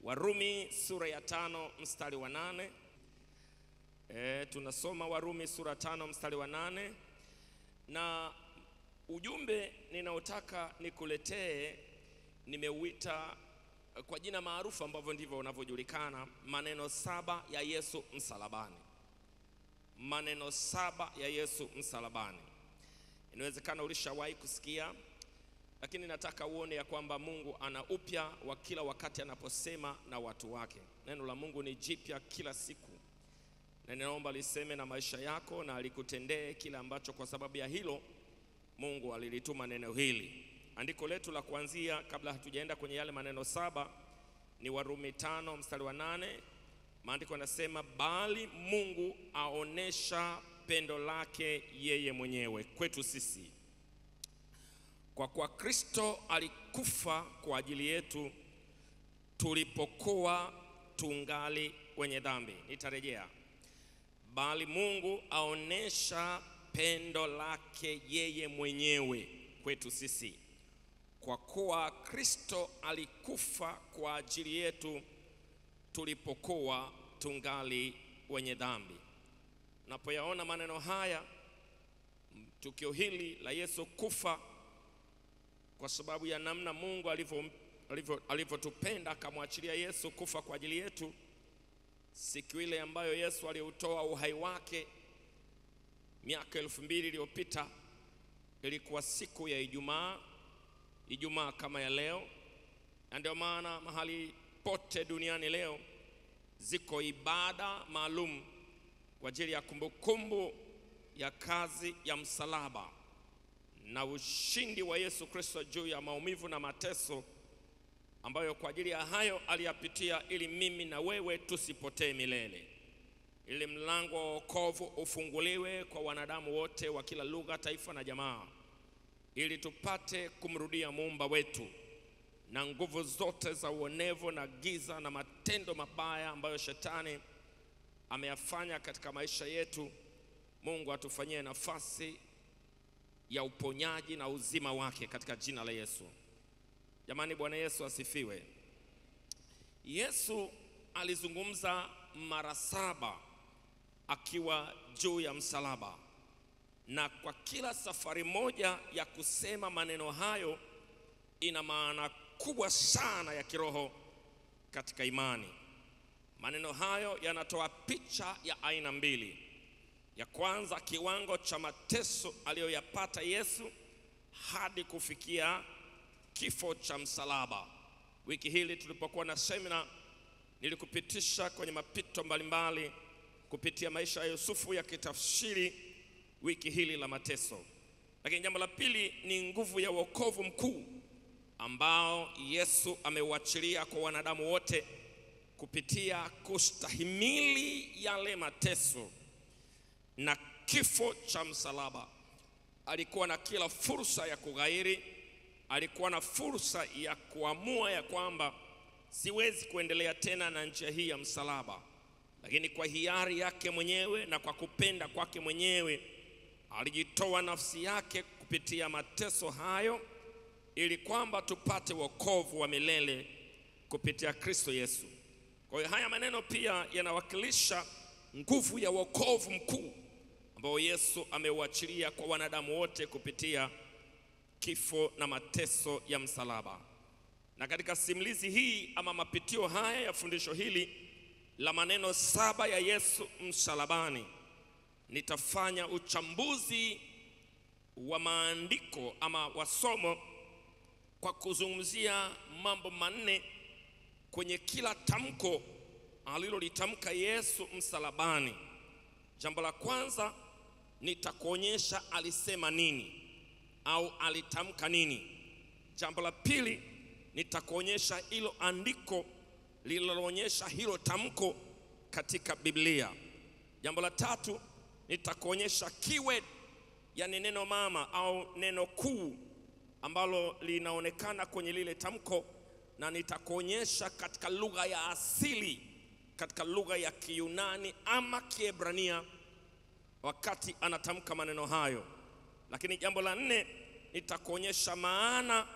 Warumi sura ya 5 mstari wa 8. Tunasoma Warumi sura 5 mstari wa 8, na ujumbe ninaotaka nikuletee nimeuita kwa jina maarufu ambavyo ndivyo unavyojulikana, maneno 7 ya Yesu msalabani. Maneno 7 ya Yesu msalabani. Inawezekana ulishawahi kusikia, lakini nataka uone ya kwamba Mungu ana upya wa kila wakati anaposema na watu wake. Neno la Mungu ni jipya kila siku, na ninaomba liseme na maisha yako na alikutendee kila ambacho kwa sababu ya hilo Mungu alilituma neno hili. Andiko letu la kuanzia kabla hatujaenda kwenye yale maneno 7 ni Warumi 5 mstari wa 8. Maandiko yanasema, bali Mungu aonesha pendo lake yeye mwenyewe kwetu sisi, kwa kuwa Kristo alikufa kwa ajili yetu tulipokuwa tungali wenye dhambi. Nitarejea. Bali Mungu aonesha pendo lake yeye mwenyewe kwetu sisi, kwa kuwa Kristo alikufa kwa ajili yetu tulipokuwa tungali wenye dhambi. Napoyaona maneno haya, tukio hili la Yesu kufa kwa sababu ya namna Mungu alivyotupenda akamwachilia Yesu kufa kwa ajili yetu, siku ile ambayo Yesu aliutoa uhai wake miaka 2000 iliyopita, ilikuwa siku ya Ijumaa kama ya leo. Na ndio maana mahali pote duniani leo ziko ibada maalum kwa ajili ya kumbukumbu ya kazi ya msalaba na ushindi wa Yesu Kristo juu ya maumivu na mateso ambayo kwa ajili ya hayo aliyapitia, ili mimi na wewe tusipotee milele, ili mlango wa wokovu ufunguliwe kwa wanadamu wote wa kila lugha, taifa na jamaa, ili tupate kumrudia Muumba wetu, na nguvu zote za uonevu na giza na matendo mabaya ambayo shetani ameyafanya katika maisha yetu, Mungu atufanyie nafasi ya uponyaji na uzima wake katika jina la Yesu. Jamani, Bwana Yesu asifiwe. Yesu alizungumza mara 7 akiwa juu ya msalaba, na kwa kila safari moja ya kusema maneno hayo ina maana kubwa sana ya kiroho katika imani. Maneno hayo yanatoa picha ya aina mbili. Ya kwanza, kiwango cha mateso aliyoyapata Yesu hadi kufikia kifo cha msalaba. Wiki hili tulipokuwa na semina, nilikupitisha kwenye mapito mbalimbali kupitia maisha ya Yusufu ya kitafsiri wiki hili la mateso. Lakini jambo la pili ni nguvu ya wokovu mkuu ambao Yesu ameuachilia kwa wanadamu wote kupitia kustahimili yale mateso na kifo cha msalaba. Alikuwa na kila fursa ya kughairi, alikuwa na fursa ya kuamua ya kwamba siwezi kuendelea tena na njia hii ya msalaba, lakini kwa hiari yake mwenyewe na kwa kupenda kwake mwenyewe alijitoa nafsi yake kupitia mateso hayo, ili kwamba tupate wokovu wa milele kupitia Kristo Yesu. Kwa hiyo haya maneno pia yanawakilisha nguvu ya wokovu mkuu ambao Yesu ameuachilia kwa wanadamu wote kupitia kifo na mateso ya msalaba. Na katika simulizi hii ama mapitio haya ya fundisho hili la maneno 7 ya Yesu msalabani, nitafanya uchambuzi wa maandiko ama wasomo kwa kuzungumzia mambo 4 kwenye kila tamko alilolitamka Yesu msalabani. Jambo la kwanza, nitakuonyesha alisema nini au alitamka nini. Jambo la pili, nitakuonyesha hilo andiko lililoonyesha hilo tamko katika Biblia. Jambo la tatu, nitakuonyesha keyword, yani neno mama au neno kuu ambalo linaonekana kwenye lile tamko, na nitakuonyesha katika lugha ya asili, katika lugha ya Kiyunani ama Kiebrania wakati anatamka maneno hayo. Lakini jambo la 4, nitakuonyesha maana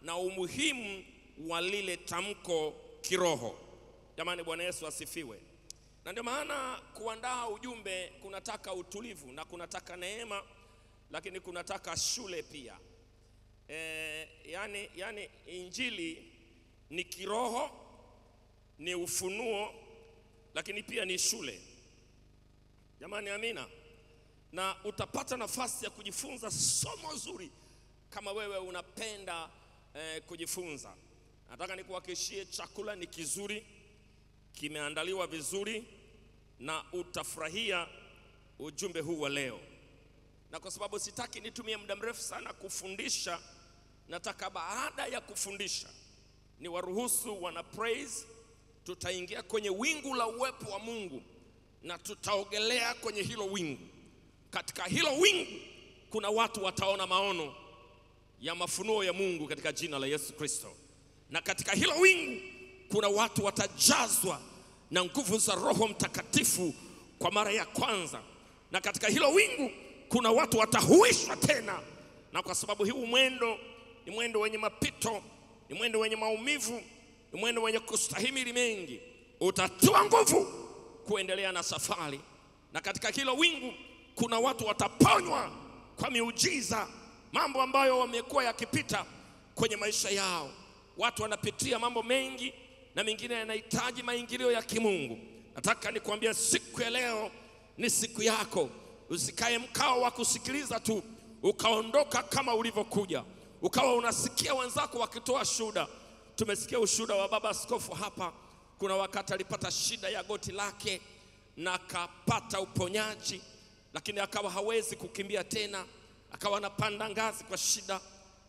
na umuhimu wa lile tamko kiroho. Jamani, Bwana Yesu asifiwe. Na ndio maana kuandaa ujumbe kunataka utulivu na kunataka neema, lakini kunataka shule pia. Yani injili ni kiroho, ni ufunuo, lakini pia ni shule. Jamani, amina. Na utapata nafasi ya kujifunza somo zuri kama wewe unapenda kujifunza. Nataka nikuhakikishie chakula ni kizuri, kimeandaliwa vizuri, na utafurahia ujumbe huu wa leo. Na kwa sababu sitaki nitumie muda mrefu sana kufundisha, nataka baada ya kufundisha ni waruhusu wana praise, tutaingia kwenye wingu la uwepo wa Mungu na tutaogelea kwenye hilo wingu. Katika hilo wingu kuna watu wataona maono ya mafunuo ya Mungu katika jina la Yesu Kristo. Na katika hilo wingu kuna watu watajazwa na nguvu za Roho Mtakatifu kwa mara ya kwanza. Na katika hilo wingu kuna watu watahuishwa tena. Na kwa sababu huu mwendo ni mwendo wenye mapito, ni mwendo wenye maumivu, ni mwendo wenye kustahimili mengi, utatoa nguvu kuendelea na safari. Na katika hilo wingu kuna watu wataponywa kwa miujiza, mambo ambayo wamekuwa yakipita kwenye maisha yao. Watu wanapitia mambo mengi na mengine yanahitaji maingilio ya kimungu. Nataka nikwambie siku ya leo ni siku yako. Usikae mkao wa kusikiliza tu ukaondoka kama ulivyokuja, ukawa unasikia wenzako wakitoa shuhuda. Tumesikia ushuhuda wa baba askofu hapa. Kuna wakati alipata shida ya goti lake na akapata uponyaji, lakini akawa hawezi kukimbia tena, akawa anapanda ngazi kwa shida.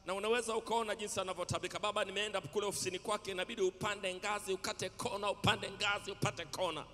Na unaweza ukaona jinsi anavyotabika. Baba, nimeenda kule ofisini kwake, inabidi upande ngazi, ukate kona, upande ngazi, upate kona.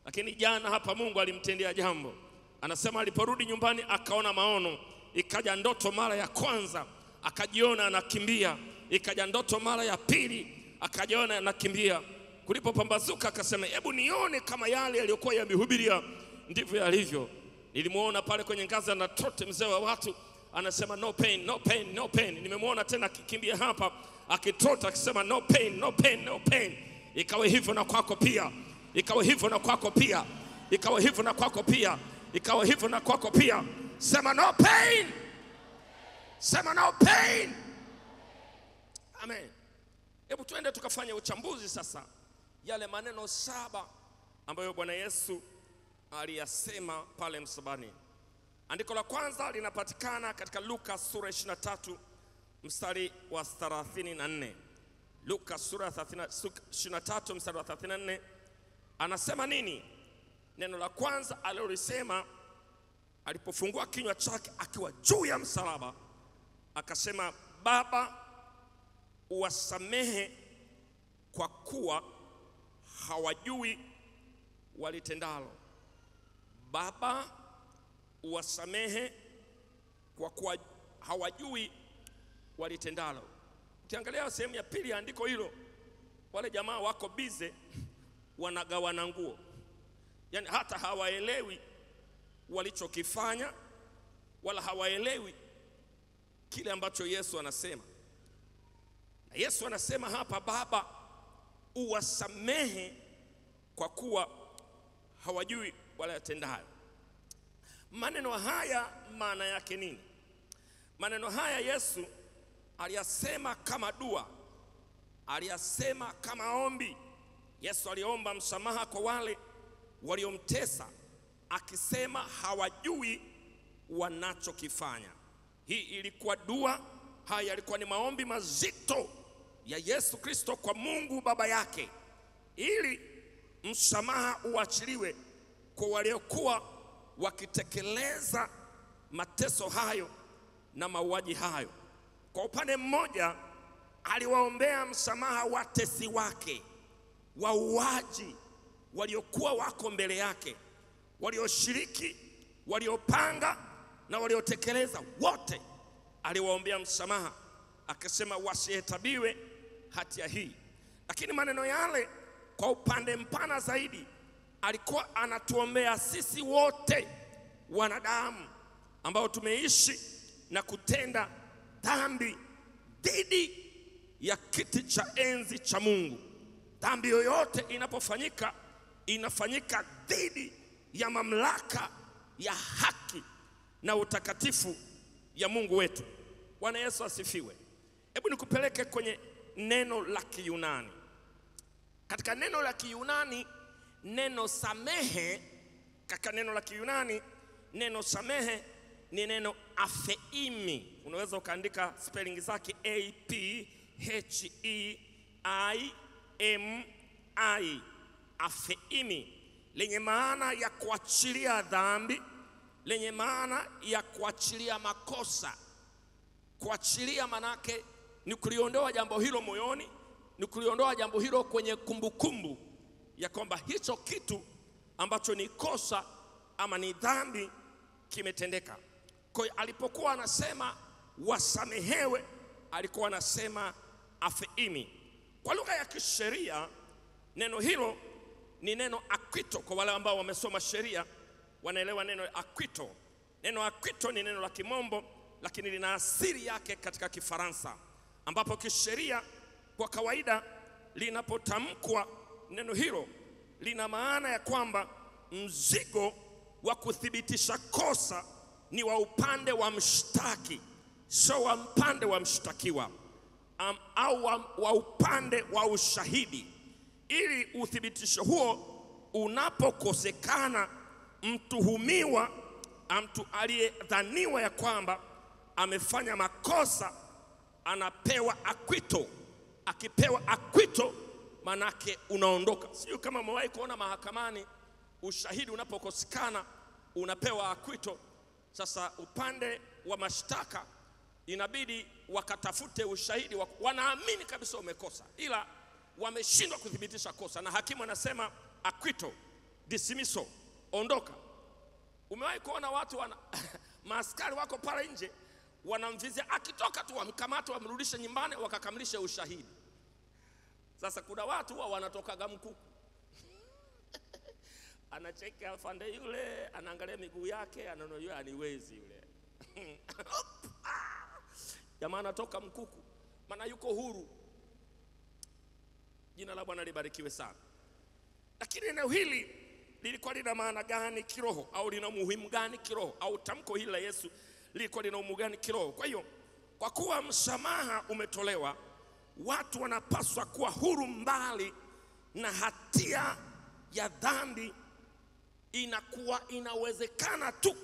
Lakini jana hapa Mungu alimtendea jambo. Anasema aliporudi nyumbani akaona maono. Ikaja ndoto mara ya kwanza, akajiona anakimbia. Ikaja ndoto mara ya pili, akajiona anakimbia. Kulipopambazuka akasema, hebu nione kama yale yaliyokuwa yamehubiria ndivyo yalivyo. Nilimuona pale kwenye ngazi na trote mzee wa watu, anasema no pain, no pain, no pain. Nimemuona tena akikimbia hapa akitrota akisema no pain, no pain, no pain. Ikawa hivyo na kwako pia. Ikawa hivyo na kwako pia. Ikawa hivyo na kwako pia. Ikawa hivyo na kwako pia. Sema no pain. Sema no pain. Amen. Hebu tuende tukafanya uchambuzi sasa yale maneno 7 ambayo Bwana Yesu aliyasema pale msalabani. Andiko la kwanza linapatikana katika Luka sura 23 mstari wa 34. Luka sura 23 mstari wa 34 anasema nini? Neno la kwanza alilolisema alipofungua kinywa chake akiwa juu ya msalaba, akasema, Baba, uwasamehe kwa kuwa hawajui walitendalo. Baba, uwasamehe kwa kuwa hawajui walitendalo. Ukiangalia sehemu ya pili ya andiko hilo, wale jamaa wako bize wanagawana nguo. Yani hata hawaelewi walichokifanya, wala hawaelewi kile ambacho Yesu anasema. Na Yesu anasema hapa, Baba, uwasamehe kwa kuwa hawajui wala yatendayo. Maneno haya maana yake nini? Maneno haya Yesu aliyasema kama dua, aliyasema kama ombi. Yesu aliomba msamaha kwa wale waliomtesa, akisema hawajui wanachokifanya. Hii ilikuwa dua, haya yalikuwa ni maombi mazito ya Yesu Kristo kwa Mungu Baba yake, ili msamaha uachiliwe kwa waliokuwa wakitekeleza mateso hayo na mauaji hayo. Kwa upande mmoja aliwaombea msamaha watesi wake, wauaji waliokuwa wako mbele yake, walioshiriki, waliopanga na waliotekeleza, wote aliwaombea msamaha, akasema wasihesabiwe hatia hii. Lakini maneno yale kwa upande mpana zaidi alikuwa anatuombea sisi wote wanadamu ambao tumeishi na kutenda dhambi dhidi ya kiti cha enzi cha Mungu, Dhambi yoyote inapofanyika, inafanyika dhidi ya mamlaka ya haki na utakatifu ya Mungu wetu. Bwana Yesu asifiwe. Hebu nikupeleke kwenye neno la Kiyunani. Katika neno la Kiyunani, neno samehe, katika neno la Kiyunani, neno samehe ni neno apheimi. Unaweza ukaandika spelling zake A-P-H-E-I-M-I, apheimi, lenye maana ya kuachilia dhambi, lenye maana ya kuachilia makosa. Kuachilia manake ni kuliondoa jambo hilo moyoni, ni kuliondoa jambo hilo kwenye kumbukumbu ya kwamba hicho kitu ambacho ni kosa ama ni dhambi kimetendeka. Kwa hiyo alipokuwa anasema wasamehewe, alikuwa anasema apheimi. Kwa lugha ya kisheria, neno hilo ni neno acquittal. Kwa wale ambao wamesoma sheria wanaelewa neno acquittal. Neno acquittal ni neno la Kimombo, lakini lina asili yake katika Kifaransa, ambapo kisheria kwa kawaida linapotamkwa neno hilo lina maana ya kwamba mzigo wa kuthibitisha kosa ni wa upande wa mshtaki, sio wa upande wa mshtakiwa, au wa upande wa ushahidi. Ili uthibitisho huo unapokosekana, mtuhumiwa, mtu aliyedhaniwa ya kwamba amefanya makosa, anapewa acquittal. Akipewa acquittal, manake unaondoka. Sio kama umewahi kuona mahakamani ushahidi unapokosekana unapewa acquittal. Sasa upande wa mashtaka inabidi wakatafute ushahidi, wanaamini kabisa umekosa ila wameshindwa kuthibitisha kosa, na hakimu anasema acquittal, dismissal, ondoka. Umewahi kuona watu maaskari wako pale nje wanamvizia, akitoka tu wamkamata, wamrudishe nyumbani wakakamilisha ushahidi. Sasa kuna watu huwa wanatokaga mkuku anacheka afande yule, anaangalia miguu yake, anaona yule aniwezi yule jamaa anatoka mkuku, maana yuko huru. Jina la Bwana libarikiwe sana. Lakini eneo hili lilikuwa lina maana gani kiroho, au lina umuhimu gani kiroho, au tamko hili la Yesu lilikuwa lina umuhimu gani kiroho? Kwa hiyo, kwa kuwa msamaha umetolewa, watu wanapaswa kuwa huru mbali na hatia ya dhambi. Inakuwa inawezekana tu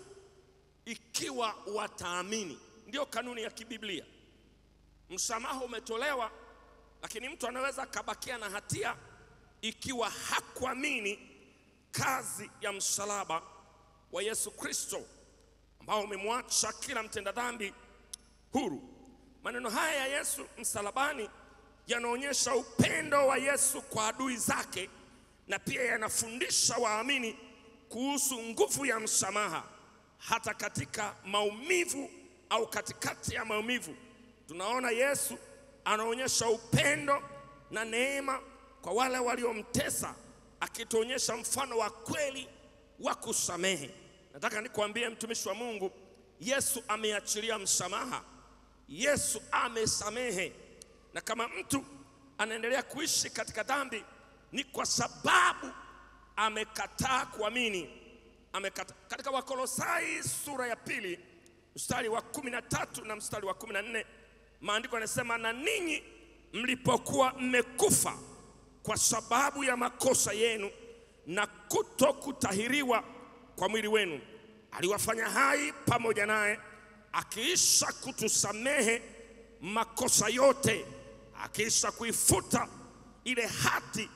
ikiwa wataamini. Ndio kanuni ya kibiblia. Msamaha umetolewa, lakini mtu anaweza kabakia na hatia ikiwa hakuamini kazi ya msalaba wa Yesu Kristo ambao umemwacha kila mtenda dhambi huru. Maneno haya ya Yesu msalabani yanaonyesha upendo wa Yesu kwa adui zake, na pia yanafundisha waamini kuhusu nguvu ya msamaha hata katika maumivu au katikati ya maumivu. Tunaona Yesu anaonyesha upendo na neema kwa wale waliomtesa, akituonyesha mfano wa kweli wa kusamehe. Nataka nikwambie mtumishi wa Mungu, Yesu ameachilia msamaha. Yesu amesamehe. Na kama mtu anaendelea kuishi katika dhambi, ni kwa sababu amekataa kuamini. Katika Wakolosai sura ya 2 mstari wa 13 na mstari wa 14, maandiko yanasema, na ninyi mlipokuwa mmekufa kwa sababu ya makosa yenu na kutokutahiriwa kwa mwili wenu, aliwafanya hai pamoja naye, akiisha kutusamehe makosa yote, akiisha kuifuta ile hati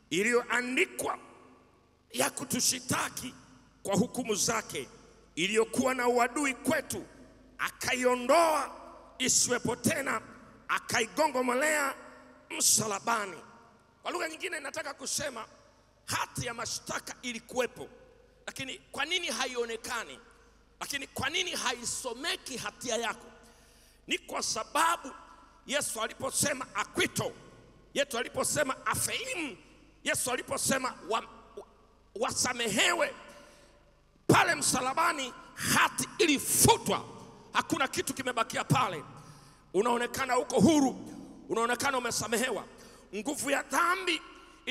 iliyoandikwa ya kutushitaki kwa hukumu zake, iliyokuwa na uadui kwetu, akaiondoa isiwepo tena, akaigongomolea msalabani. Kwa lugha nyingine nataka kusema hati ya mashtaka ilikuwepo, lakini kwa nini haionekani? Lakini kwa nini haisomeki hatia yako? Ni kwa sababu Yesu aliposema acquittal, Yesu aliposema apheimi, Yesu aliposema wasamehewe, pale msalabani hati ilifutwa. Hakuna kitu kimebakia pale. Unaonekana uko huru, unaonekana umesamehewa. Nguvu ya dhambi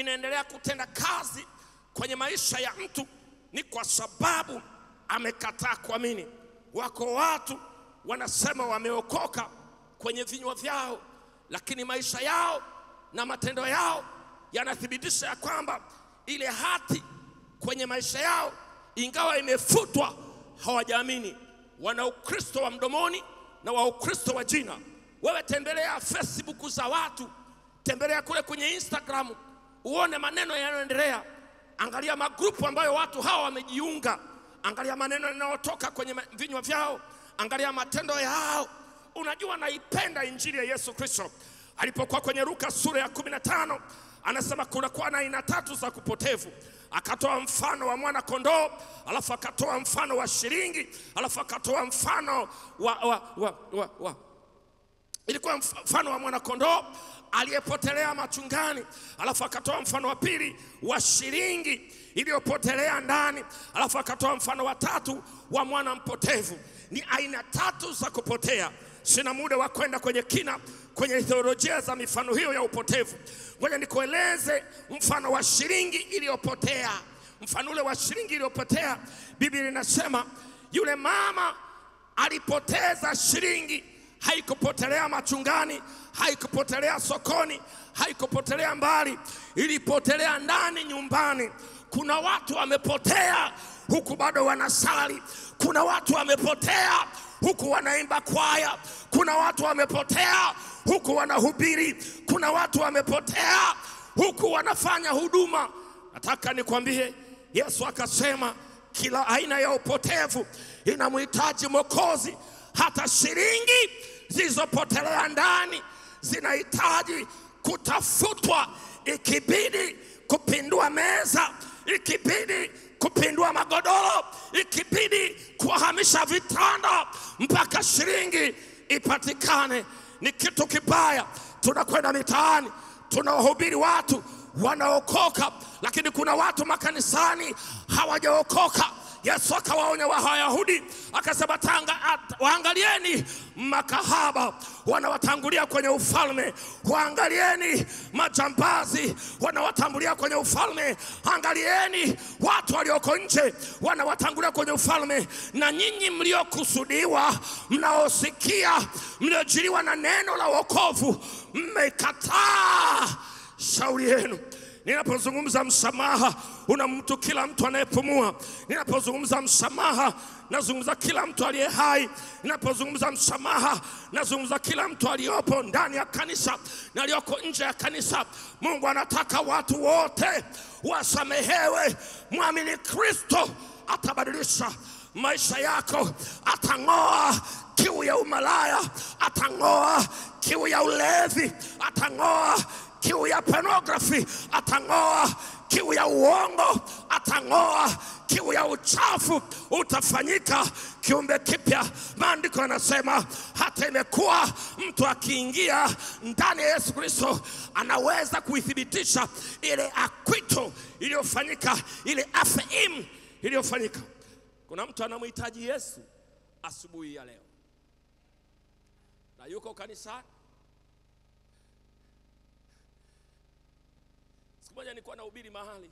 inaendelea kutenda kazi kwenye maisha ya mtu, ni kwa sababu amekataa kuamini. Wako watu wanasema wameokoka kwenye vinywa vyao, lakini maisha yao na matendo yao yanathibitisha ya kwamba ile hati kwenye maisha yao ingawa imefutwa, hawajaamini. Wana Ukristo wa mdomoni na wa Ukristo wa jina. Wewe tembelea Facebook za watu, tembelea kule kwenye Instagram, uone maneno yanayoendelea. Angalia magrupu ambayo watu hawa wamejiunga, angalia maneno yanayotoka kwenye vinywa vyao, angalia matendo yao. Unajua, naipenda injili ya Yesu Kristo. Alipokuwa kwenye Luka sura ya 15, anasema kuna kwa aina 3 za kupotevu. Akatoa mfano wa mwana kondoo, alafu akatoa mfano wa shilingi, alafu akatoa mfano ilikuwa mfano wa mwana kondoo aliyepotelea machungani, alafu akatoa mfano wa pili wa shilingi iliyopotelea ndani, alafu akatoa mfano wa 3 wa mwana mpotevu. Ni aina 3 za kupotea. Sina muda wa kwenda kwenye kina kwenye theolojia za mifano hiyo ya upotevu. Ngoja nikueleze mfano wa shilingi iliyopotea. Mfano ule wa shilingi iliyopotea, Biblia inasema yule mama alipoteza shilingi. Haikupotelea machungani, haikupotelea sokoni, haikupotelea mbali, ilipotelea ndani nyumbani. Kuna watu wamepotea huku bado wanasali. Kuna watu wamepotea huku wanaimba kwaya. Kuna watu wamepotea huku wanahubiri. Kuna watu wamepotea huku wanafanya huduma. Nataka nikwambie, Yesu akasema kila aina ya upotevu inamhitaji Mwokozi. Hata shilingi zilizopotelea ndani zinahitaji kutafutwa. Ikibidi kupindua meza, ikibidi kupindua magodoro, ikibidi kuhamisha vitanda mpaka shilingi ipatikane. Ni kitu kibaya. Tunakwenda mitaani, tunahubiri watu wanaokoka, lakini kuna watu makanisani hawajaokoka. Yesu akawaonya Wayahudi akasema, waangalieni makahaba wanawatangulia kwenye ufalme. Waangalieni majambazi wanawatangulia kwenye ufalme. Angalieni watu walioko nje wanawatangulia kwenye ufalme. Na nyinyi mliokusudiwa, mnaosikia, mliojiliwa na neno la wokovu, mmekataa shauri yenu. Ninapozungumza msamaha, unamtu kila mtu anayepumua. Ninapozungumza msamaha, nazungumza kila mtu aliye hai. Ninapozungumza msamaha, nazungumza kila mtu aliyopo ndani ya kanisa na aliyoko nje ya kanisa. Mungu anataka watu wote wasamehewe. Mwamini Kristo, atabadilisha maisha yako. Atang'oa kiu ya umalaya, atang'oa kiu ya ulevi, atang'oa kiu ya pornography, atang'oa kiu ya uongo, atang'oa kiu ya uchafu. Utafanyika kiumbe kipya. Maandiko yanasema hata imekuwa mtu akiingia ndani ya Yesu Kristo anaweza kuithibitisha ile akwito iliyofanyika, ile afim iliyofanyika. Kuna mtu anamhitaji Yesu asubuhi ya leo na yuko kanisani. Siku moja nilikuwa nahubiri mahali,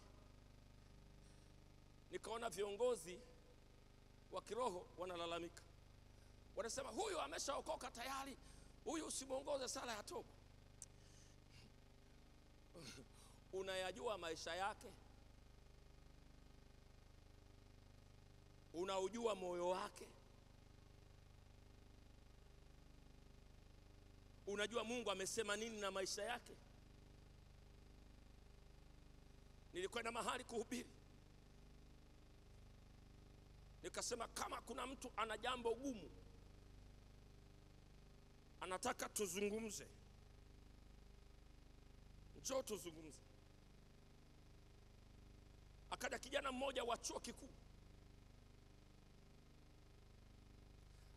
nikaona viongozi wa kiroho wanalalamika. Wanasema huyu ameshaokoka tayari, huyu usimuongoze sala ya toba. Unayajua maisha yake? Unaujua moyo wake? Unajua Mungu amesema nini na maisha yake? Nilikwenda mahali kuhubiri, nikasema kama kuna mtu ana jambo gumu anataka tuzungumze, njoo tuzungumze. Akaja kijana mmoja wa chuo kikuu,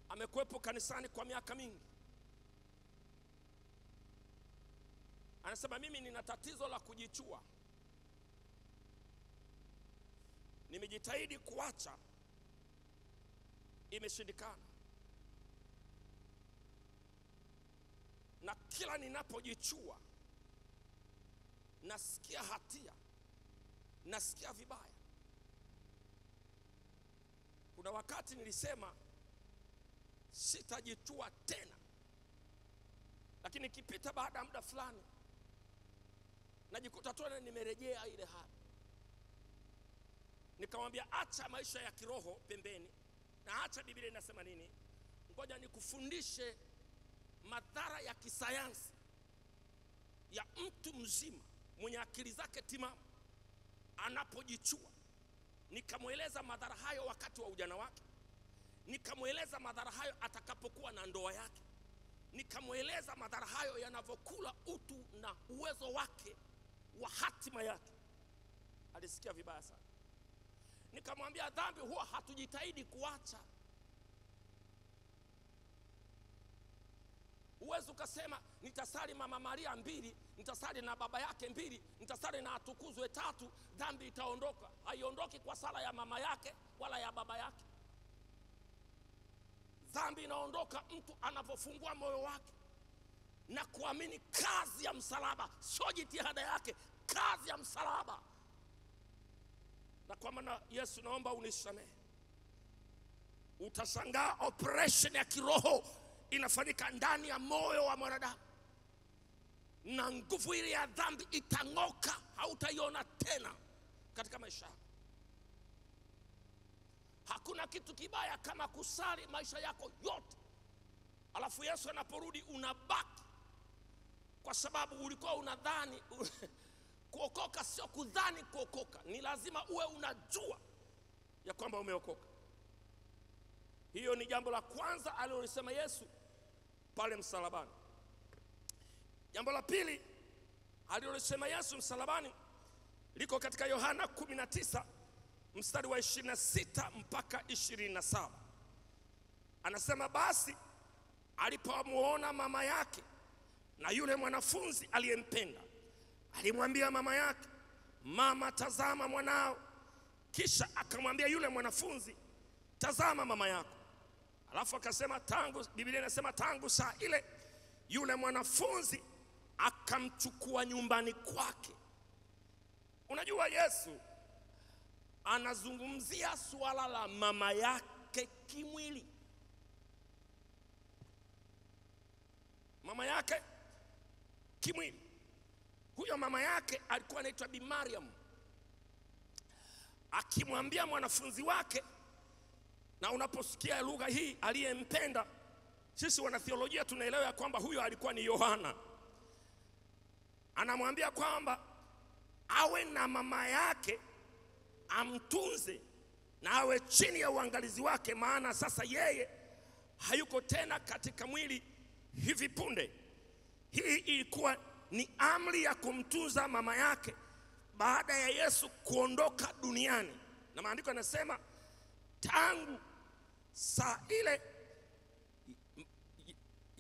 amekuwepo kanisani kwa miaka mingi. Anasema mimi nina tatizo la kujichua. Nimejitahidi kuacha, imeshindikana. Na kila ninapojichua nasikia hatia, nasikia vibaya. Kuna wakati nilisema sitajitua tena, lakini nikipita baada ya muda fulani najikuta tena nimerejea ile hali. Nikamwambia acha maisha ya kiroho pembeni na acha Biblia inasema nini, ngoja nikufundishe madhara ya kisayansi ya mtu mzima mwenye akili zake timamu anapojichua. Nikamweleza madhara hayo wakati wa ujana wake, nikamweleza madhara hayo atakapokuwa na ndoa yake, nikamweleza madhara hayo yanavokula utu na uwezo wake wa hatima yake. Alisikia vibaya sana. Nikamwambia dhambi huwa hatujitahidi kuacha. Uwezo ukasema nitasali Mama Maria 2, nitasali na baba yake 2, nitasali na atukuzwe 3, dhambi itaondoka. Haiondoki kwa sala ya mama yake wala ya baba yake. Dhambi inaondoka mtu anapofungua moyo wake na kuamini kazi ya msalaba, sio jitihada yake, kazi ya msalaba. Na kwa maana Yesu, naomba unisamehe. Utashangaa operation ya kiroho inafanyika ndani ya moyo wa mwanadamu, na nguvu ile ya dhambi itang'oka, hautaiona tena katika maisha yako. Hakuna kitu kibaya kama kusali maisha yako yote, alafu Yesu anaporudi unabaki, kwa sababu ulikuwa unadhani kuokoka sio kudhani kuokoka, ni lazima uwe unajua ya kwamba umeokoka. Hiyo ni jambo la kwanza alilosema Yesu pale msalabani. Jambo la pili alilosema Yesu msalabani liko katika Yohana 19 mstari wa 26 mpaka 27. Anasema basi alipomuona mama yake na yule mwanafunzi aliyempenda, alimwambia mama yake, mama, tazama mwanao. Kisha akamwambia yule mwanafunzi, tazama mama yako. Alafu akasema Biblia inasema tangu saa ile yule mwanafunzi akamchukua nyumbani kwake. Unajua Yesu anazungumzia suala la mama yake kimwili. Mama yake kimwili. Huyo mama yake alikuwa anaitwa Bi Mariam. Akimwambia mwanafunzi wake, na unaposikia lugha hii aliyempenda, sisi wana theolojia tunaelewa ya kwamba huyo alikuwa ni Yohana. Anamwambia kwamba awe na mama yake, amtunze na awe chini ya uangalizi wake, maana sasa yeye hayuko tena katika mwili hivi punde. Hii ilikuwa ni amri ya kumtunza mama yake baada ya Yesu kuondoka duniani. Na maandiko yanasema tangu saa ile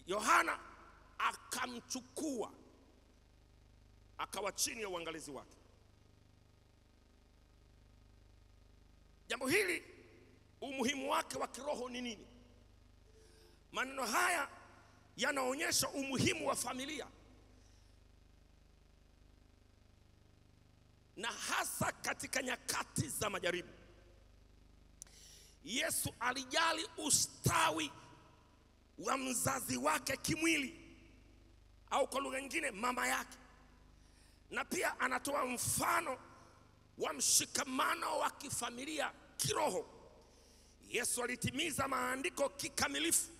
Yohana akamchukua akawa chini ya uangalizi wake. Jambo hili umuhimu wake wa kiroho ni nini? Maneno haya yanaonyesha umuhimu wa familia, na hasa katika nyakati za majaribu. Yesu alijali ustawi wa mzazi wake kimwili, au kwa lugha nyingine mama yake, na pia anatoa mfano wa mshikamano wa kifamilia kiroho. Yesu alitimiza maandiko kikamilifu,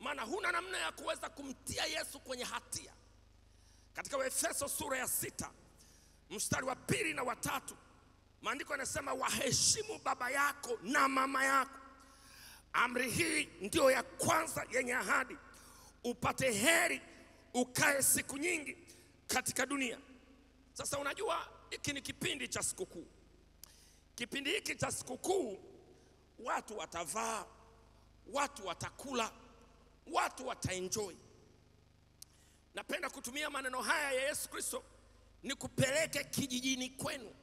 maana huna namna ya kuweza kumtia Yesu kwenye hatia. Katika Waefeso sura ya 6 mstari wa 2 na wa 3, maandiko yanasema waheshimu baba yako na mama yako. Amri hii ndio ya kwanza yenye ahadi, upate heri ukae siku nyingi katika dunia. Sasa unajua hiki ni kipindi cha sikukuu. Kipindi hiki cha sikukuu watu watavaa, watu watakula, watu wataenjoy. Napenda kutumia maneno haya ya Yesu Kristo nikupeleke kijijini kwenu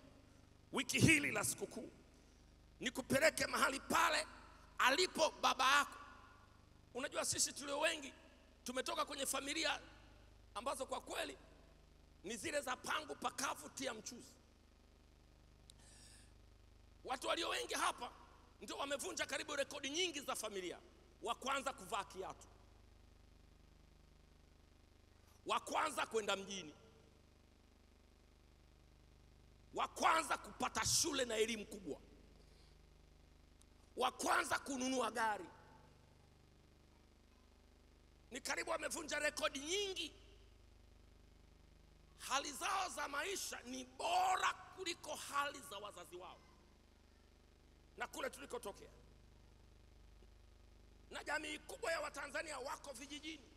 wiki hili la sikukuu, nikupeleke mahali pale alipo baba yako. Unajua sisi tulio wengi tumetoka kwenye familia ambazo kwa kweli ni zile za pangu pakavu tia mchuzi. Watu walio wengi hapa ndio wamevunja karibu rekodi nyingi za familia. Wa kwanza kuvaa kiatu, wa kwanza kwenda mjini, wa kwanza kupata shule na elimu kubwa, wa kwanza kununua gari. Ni karibu wamevunja rekodi nyingi. Hali zao za maisha ni bora kuliko hali za wazazi wao na kule tulikotokea. Na jamii kubwa ya Watanzania wako vijijini,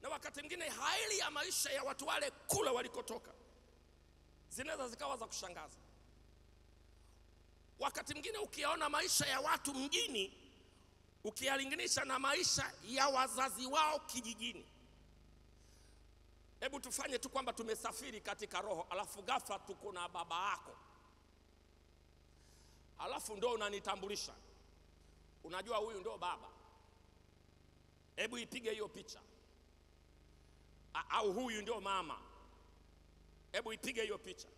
na wakati mwingine hali ya maisha ya watu wale kule walikotoka zinaweza zikawa za kushangaza. Wakati mwingine ukiona maisha ya watu mjini ukiyalinganisha na maisha ya wazazi wao kijijini. Hebu tufanye tu kwamba tumesafiri katika roho, alafu ghafla tuko na baba yako, alafu ndio unanitambulisha, unajua huyu ndio baba. Hebu ipige hiyo picha. Au huyu ndio mama, hebu ipige hiyo picha.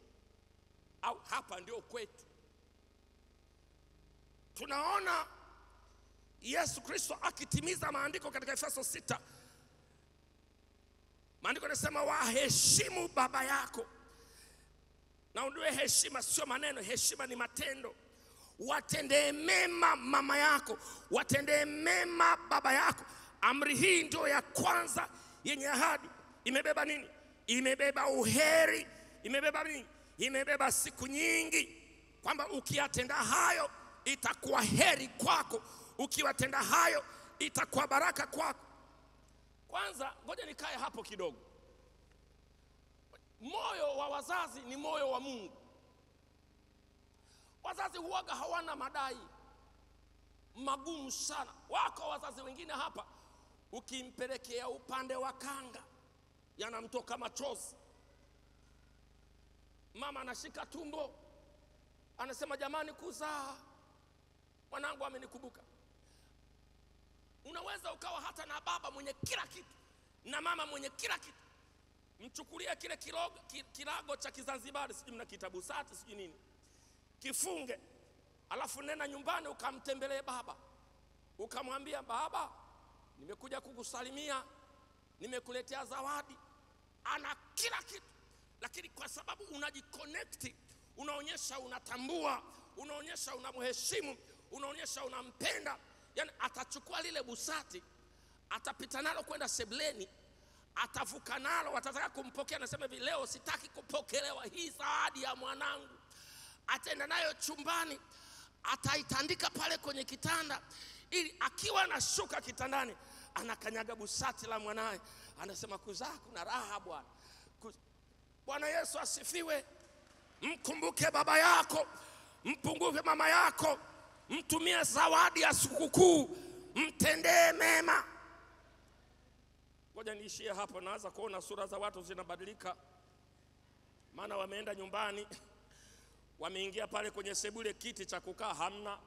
Au hapa ndio kwetu. Tunaona Yesu Kristo akitimiza maandiko katika Efeso 6. Maandiko yanasema waheshimu baba yako. Na undue heshima sio maneno, heshima ni matendo. Watendee mema mama yako, watendee mema baba yako. Amri hii ndio ya kwanza yenye ahadi. Imebeba nini? Imebeba uheri. Imebeba nini? Imebeba siku nyingi, kwamba ukiyatenda hayo itakuwa heri kwako, ukiwatenda hayo itakuwa baraka kwako. Kwanza ngoja nikae hapo kidogo. Moyo wa wazazi ni moyo wa Mungu. Wazazi huaga hawana madai magumu sana. Wako wazazi wengine hapa ukimpelekea upande wa kanga yanamtoka machozi. Mama anashika tumbo, anasema jamani, kuzaa mwanangu amenikumbuka. Unaweza ukawa hata na baba mwenye kila kitu na mama mwenye kila kitu. Mchukulia kile kilago cha Kizanzibari, sijui mna kitabu sati sijui nini, kifunge, alafu nena nyumbani ukamtembelee baba, ukamwambia baba, nimekuja kukusalimia, nimekuletea zawadi. Ana kila kitu, lakini kwa sababu unajiconnect, unaonyesha unatambua, unaonyesha unamheshimu, unaonyesha unampenda, yani atachukua lile busati, atapita nalo kwenda sebuleni, atavuka nalo, watataka kumpokea, anasema hivi, leo sitaki kupokelewa hii zawadi ya mwanangu. Ataenda nayo chumbani, ataitandika pale kwenye kitanda, ili akiwa anashuka kitandani anakanyaga busati la mwanae, anasema kuzaa kuna raha bwana. Bwana Yesu asifiwe. Mkumbuke baba yako, mpunguke mama yako, mtumie zawadi ya sikukuu, mtendee mema. Ngoja niishie hapo, naanza kuona sura za watu zinabadilika. Maana wameenda nyumbani, wameingia pale kwenye sebule, kiti cha kukaa hamna,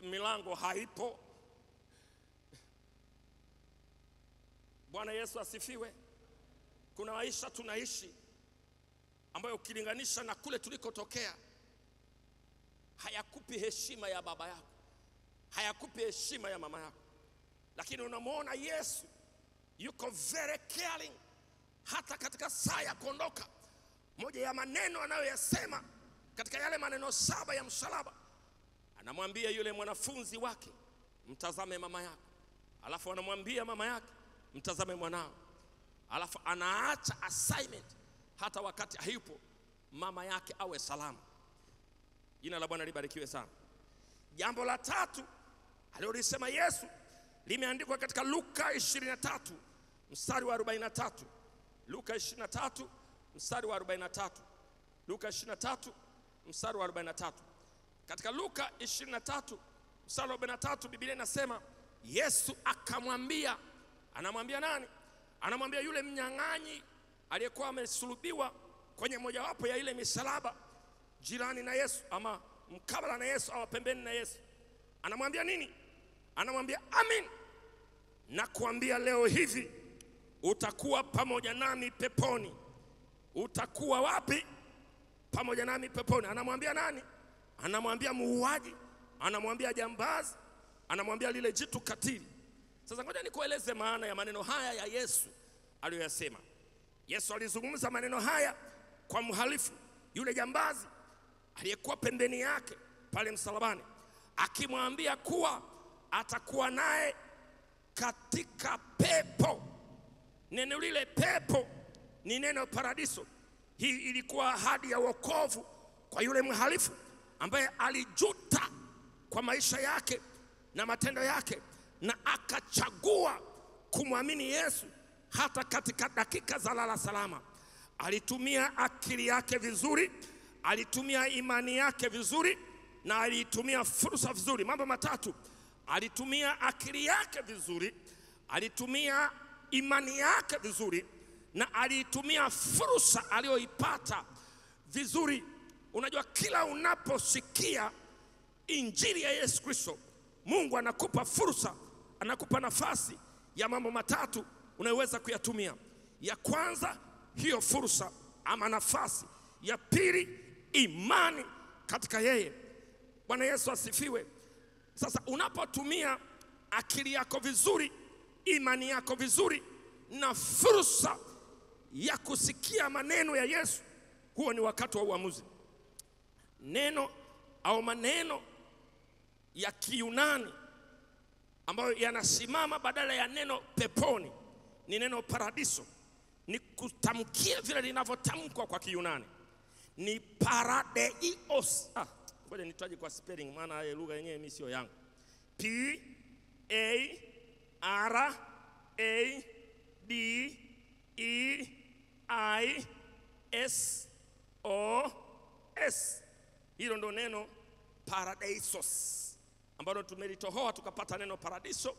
milango haipo. Bwana Yesu asifiwe. Kuna maisha tunaishi ambayo ukilinganisha na kule tulikotokea hayakupi heshima ya baba yako, hayakupi heshima ya mama yako. Lakini unamwona Yesu yuko very caring. Hata katika saa ya kuondoka, moja ya maneno anayoyasema katika yale maneno 7 ya msalaba, anamwambia yule mwanafunzi wake, mtazame mama yako. Alafu anamwambia mama yake, mtazame mwanao. Alafu anaacha assignment hata wakati hayupo, mama yake awe salama. Jina la Bwana libarikiwe sana. Jambo la tatu alilolisema Yesu limeandikwa katika Luka 23 mstari wa 43. Luka 23 mstari wa 43. Luka 23 mstari wa 43. Katika Luka 23 mstari wa 43 Biblia inasema Yesu akamwambia, anamwambia nani? Anamwambia yule mnyang'anyi aliyekuwa amesulubiwa kwenye mojawapo ya ile misalaba jirani na Yesu, ama mkabala na Yesu au pembeni na Yesu. Anamwambia nini? Anamwambia amin, nakuambia leo hivi utakuwa pamoja nami peponi. Utakuwa wapi? Pamoja nami peponi. Anamwambia nani? Anamwambia muuaji, anamwambia jambazi, anamwambia lile jitu katili. Sasa ngoja nikueleze maana ya maneno haya ya Yesu aliyoyasema. Yesu alizungumza maneno haya kwa mhalifu, yule jambazi aliyekuwa pembeni yake pale msalabani, akimwambia kuwa atakuwa naye katika pepo. Neno lile pepo ni neno paradiso. Hii ilikuwa ahadi ya wokovu kwa yule mhalifu ambaye alijuta kwa maisha yake na matendo yake, na akachagua kumwamini Yesu hata katika dakika za lala salama. Alitumia akili yake vizuri, alitumia imani yake vizuri, na alitumia fursa vizuri. Mambo matatu: alitumia akili yake vizuri, alitumia imani yake vizuri, na alitumia fursa aliyoipata vizuri. Unajua, kila unaposikia injili ya Yesu Kristo, Mungu anakupa fursa, anakupa nafasi ya mambo matatu unayoweza kuyatumia. Ya kwanza, hiyo fursa ama nafasi. Ya pili, imani katika yeye. Bwana Yesu asifiwe. Sasa unapotumia akili yako vizuri, imani yako vizuri, na fursa ya kusikia maneno ya Yesu, huo ni wakati wa uamuzi. Neno au maneno ya Kiyunani ambayo yanasimama badala ya neno peponi ni neno paradiso. Ni kutamkia vile linavyotamkwa kwa Kiyunani, ni paradeios. Ngoja nitaje kwa spelling, maana lugha yenyewe mimi sio yangu. P A R A D E I S O S. Hilo ndo neno paradeisos ambalo tumelitohoa tukapata neno paradiso,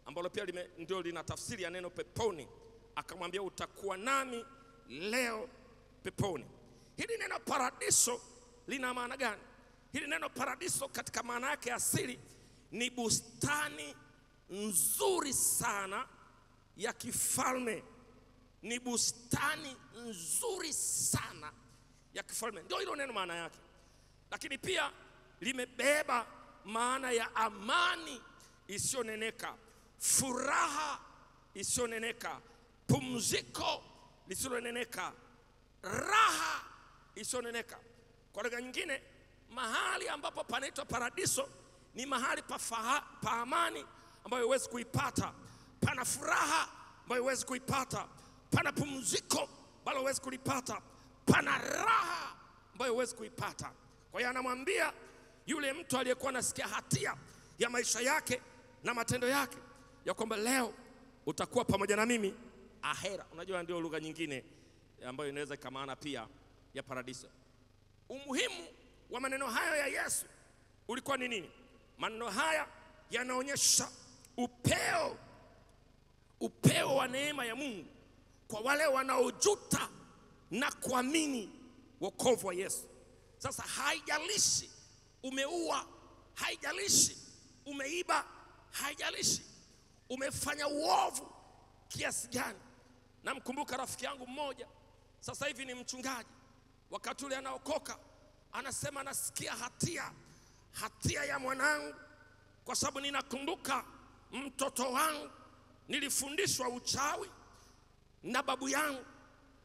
ambalo pia ndio lina tafsiri ya neno peponi. Akamwambia utakuwa nami leo peponi. Hili neno paradiso lina maana gani? Hili neno paradiso katika maana yake asili ni bustani nzuri sana ya kifalme. Ni bustani nzuri sana ya kifalme, ndio hilo neno maana yake. Lakini pia limebeba maana ya amani isiyoneneka, furaha isiyoneneka, pumziko lisiloneneka, raha isiyoneneka. Kwa lugha nyingine, mahali ambapo panaitwa paradiso ni mahali pa amani ambayo huwezi kuipata, pana furaha ambayo huwezi kuipata, pana pumziko ambalo huwezi kulipata, pana raha ambayo huwezi kuipata. Kwa hiyo anamwambia yule mtu aliyekuwa anasikia hatia ya maisha yake na matendo yake ya kwamba leo utakuwa pamoja na mimi ahera. Unajua, ndio lugha nyingine ambayo inaweza kamaana pia ya paradiso. Umuhimu wa maneno hayo ya Yesu ulikuwa ni nini? Maneno haya yanaonyesha upeo wa neema ya Mungu kwa wale wanaojuta na kuamini wokovu wa Yesu. Sasa haijalishi umeua, haijalishi umeiba, haijalishi umefanya uovu kiasi gani. Namkumbuka rafiki yangu mmoja, sasa hivi ni mchungaji. Wakati ule anaokoka, anasema nasikia hatia ya mwanangu, kwa sababu ninakumbuka mtoto wangu nilifundishwa uchawi na babu yangu,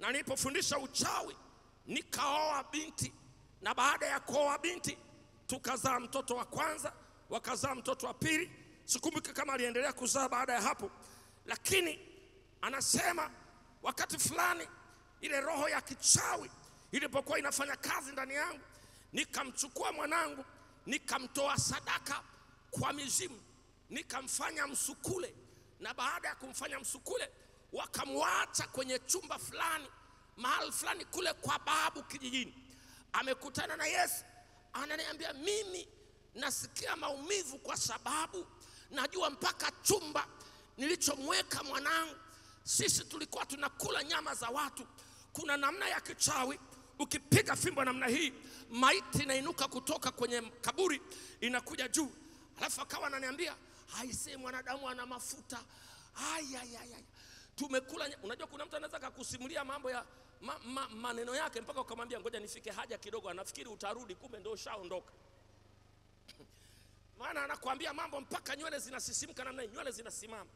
na nilipofundisha uchawi nikaoa binti, na baada ya kuoa binti tukazaa mtoto wa kwanza, wakazaa mtoto wa pili. Sikumbuki kama aliendelea kuzaa baada ya hapo, lakini anasema wakati fulani ile roho ya kichawi ilipokuwa inafanya kazi ndani yangu, nikamchukua mwanangu, nikamtoa sadaka kwa mizimu, nikamfanya msukule, na baada ya kumfanya msukule wakamwacha kwenye chumba fulani mahali fulani kule kwa babu kijijini. Amekutana na Yesu, ananiambia mimi nasikia maumivu kwa sababu najua mpaka chumba nilichomweka mwanangu, sisi tulikuwa tunakula nyama za watu. Kuna namna ya kichawi, ukipiga fimbo namna hii, maiti inainuka kutoka kwenye kaburi inakuja juu. Alafu akawa ananiambia haisee, mwanadamu ana mafuta. Tumekula. Unajua kuna mtu anaweza kukusimulia mambo ya maneno yake mpaka ukamwambia ngoja nifike haja kidogo, anafikiri utarudi, kumbe ndio ushaondoka. Maana anakuambia mambo mpaka nywele zinasisimka namna hii, nywele zinasimama.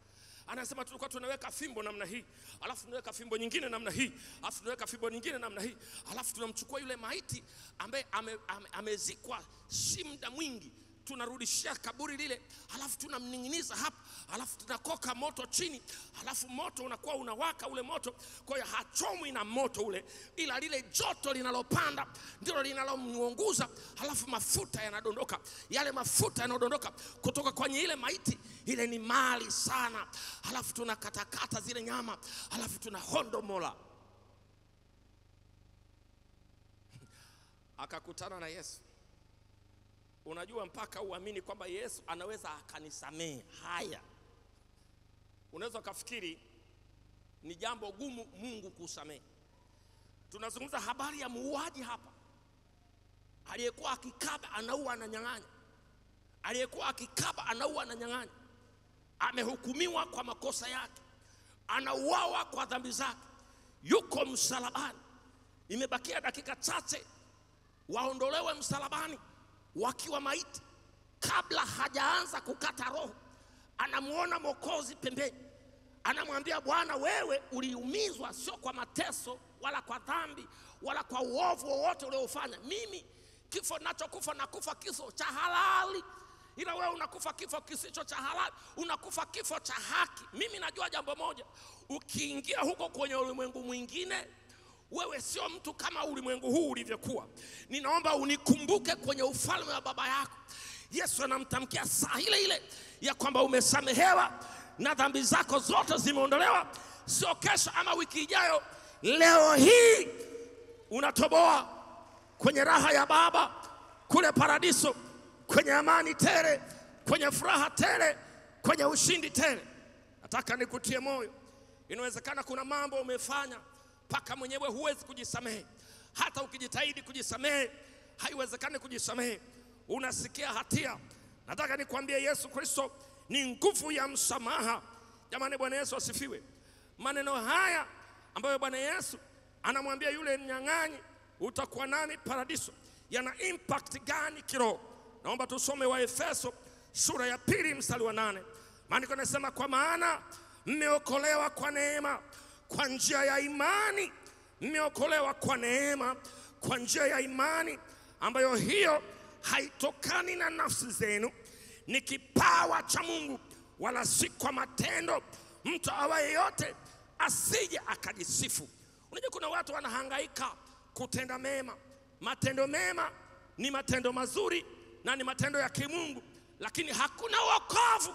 Anasema tulikuwa tunaweka fimbo namna hii, alafu tunaweka fimbo nyingine namna hii, alafu tunaweka fimbo nyingine namna hii, alafu tunamchukua yule maiti ambaye amezikwa si muda mwingi, tunarudishia kaburi lile, alafu tunamning'iniza hapa, alafu tunakoka moto chini, alafu moto unakuwa unawaka ule moto. Kwa hiyo hachomwi na moto ule, ila lile joto linalopanda ndilo linalomuunguza, alafu mafuta yanadondoka. Yale mafuta yanadondoka kutoka kwenye ile maiti, ile ni mali sana. Alafu tunakatakata zile nyama, alafu tunahondomola. Akakutana na Yesu. Unajua mpaka uamini kwamba Yesu anaweza akanisamehe haya. Unaweza kufikiri ni jambo gumu Mungu kusamehe. Tunazungumza habari ya muuaji hapa, aliyekuwa akikaba anaua ananyang'anya, aliyekuwa akikaba anaua ananyang'anya, amehukumiwa kwa makosa yake, anauawa kwa dhambi zake, yuko msalabani. Imebakia dakika chache waondolewe msalabani wakiwa maiti. Kabla hajaanza kukata roho, anamuona Mwokozi pembeni, anamwambia Bwana, wewe uliumizwa sio kwa mateso wala kwa dhambi wala kwa uovu wowote uliofanya. Mimi kifo ninachokufa nakufa kifo cha halali, ila wewe unakufa kifo kisicho cha halali, unakufa kifo cha haki. Mimi najua jambo moja, ukiingia huko kwenye ulimwengu mwingine, wewe sio mtu kama ulimwengu huu ulivyokuwa. Ninaomba unikumbuke kwenye ufalme wa baba yako. Yesu anamtamkia saa ile ile ya kwamba umesamehewa na dhambi zako zote zimeondolewa. Sio kesho ama wiki ijayo, leo hii unatoboa kwenye raha ya Baba kule paradiso, kwenye amani tele, kwenye furaha tele, kwenye ushindi tele. Nataka nikutie moyo, inawezekana kuna mambo umefanya mpaka mwenyewe huwezi kujisamehe. Hata ukijitahidi kujisamehe, haiwezekani kujisamehe. Unasikia hatia. Nataka nikwambie Yesu Kristo ni nguvu ya msamaha. Jamani, Bwana Yesu asifiwe. Maneno haya ambayo Bwana Yesu anamwambia yule mnyang'anyi, utakuwa nami paradiso, yana impact gani kiroho? Naomba tusome Waefeso sura ya 2 mstari wa 8. Maandiko yanasema, kwa maana mmeokolewa kwa neema kwa njia ya imani. Mmeokolewa kwa neema kwa njia ya imani, ambayo hiyo haitokani na nafsi zenu, ni kipawa cha Mungu, wala si kwa matendo, mtu awaye yote asije akajisifu. Unajua kuna watu wanahangaika kutenda mema. Matendo mema ni matendo mazuri na ni matendo ya kimungu, lakini hakuna wokovu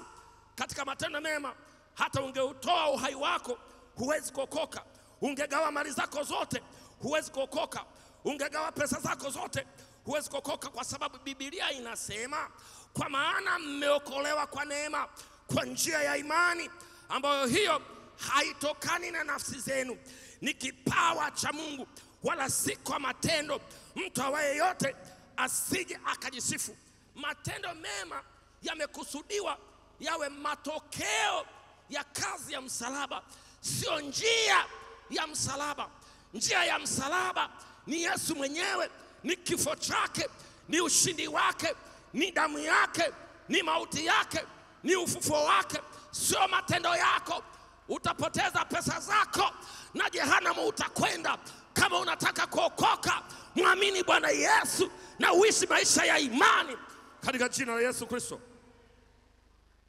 katika matendo mema. Hata ungeutoa uhai wako huwezi kuokoka. Ungegawa mali zako zote huwezi kuokoka. Ungegawa pesa zako zote huwezi kuokoka, kwa sababu Biblia inasema, kwa maana mmeokolewa kwa neema kwa njia ya imani, ambayo hiyo haitokani na nafsi zenu, ni kipawa cha Mungu, wala si kwa matendo, mtu awaye yote asije akajisifu. Matendo mema yamekusudiwa yawe matokeo ya kazi ya msalaba, sio njia ya msalaba. Njia ya msalaba ni Yesu mwenyewe, ni kifo chake, ni ushindi wake, ni damu yake, ni mauti yake, ni ufufuo wake, sio matendo yako. Utapoteza pesa zako na jehanamu utakwenda. Kama unataka kuokoka, muamini Bwana Yesu na uishi maisha ya imani katika jina la Yesu Kristo.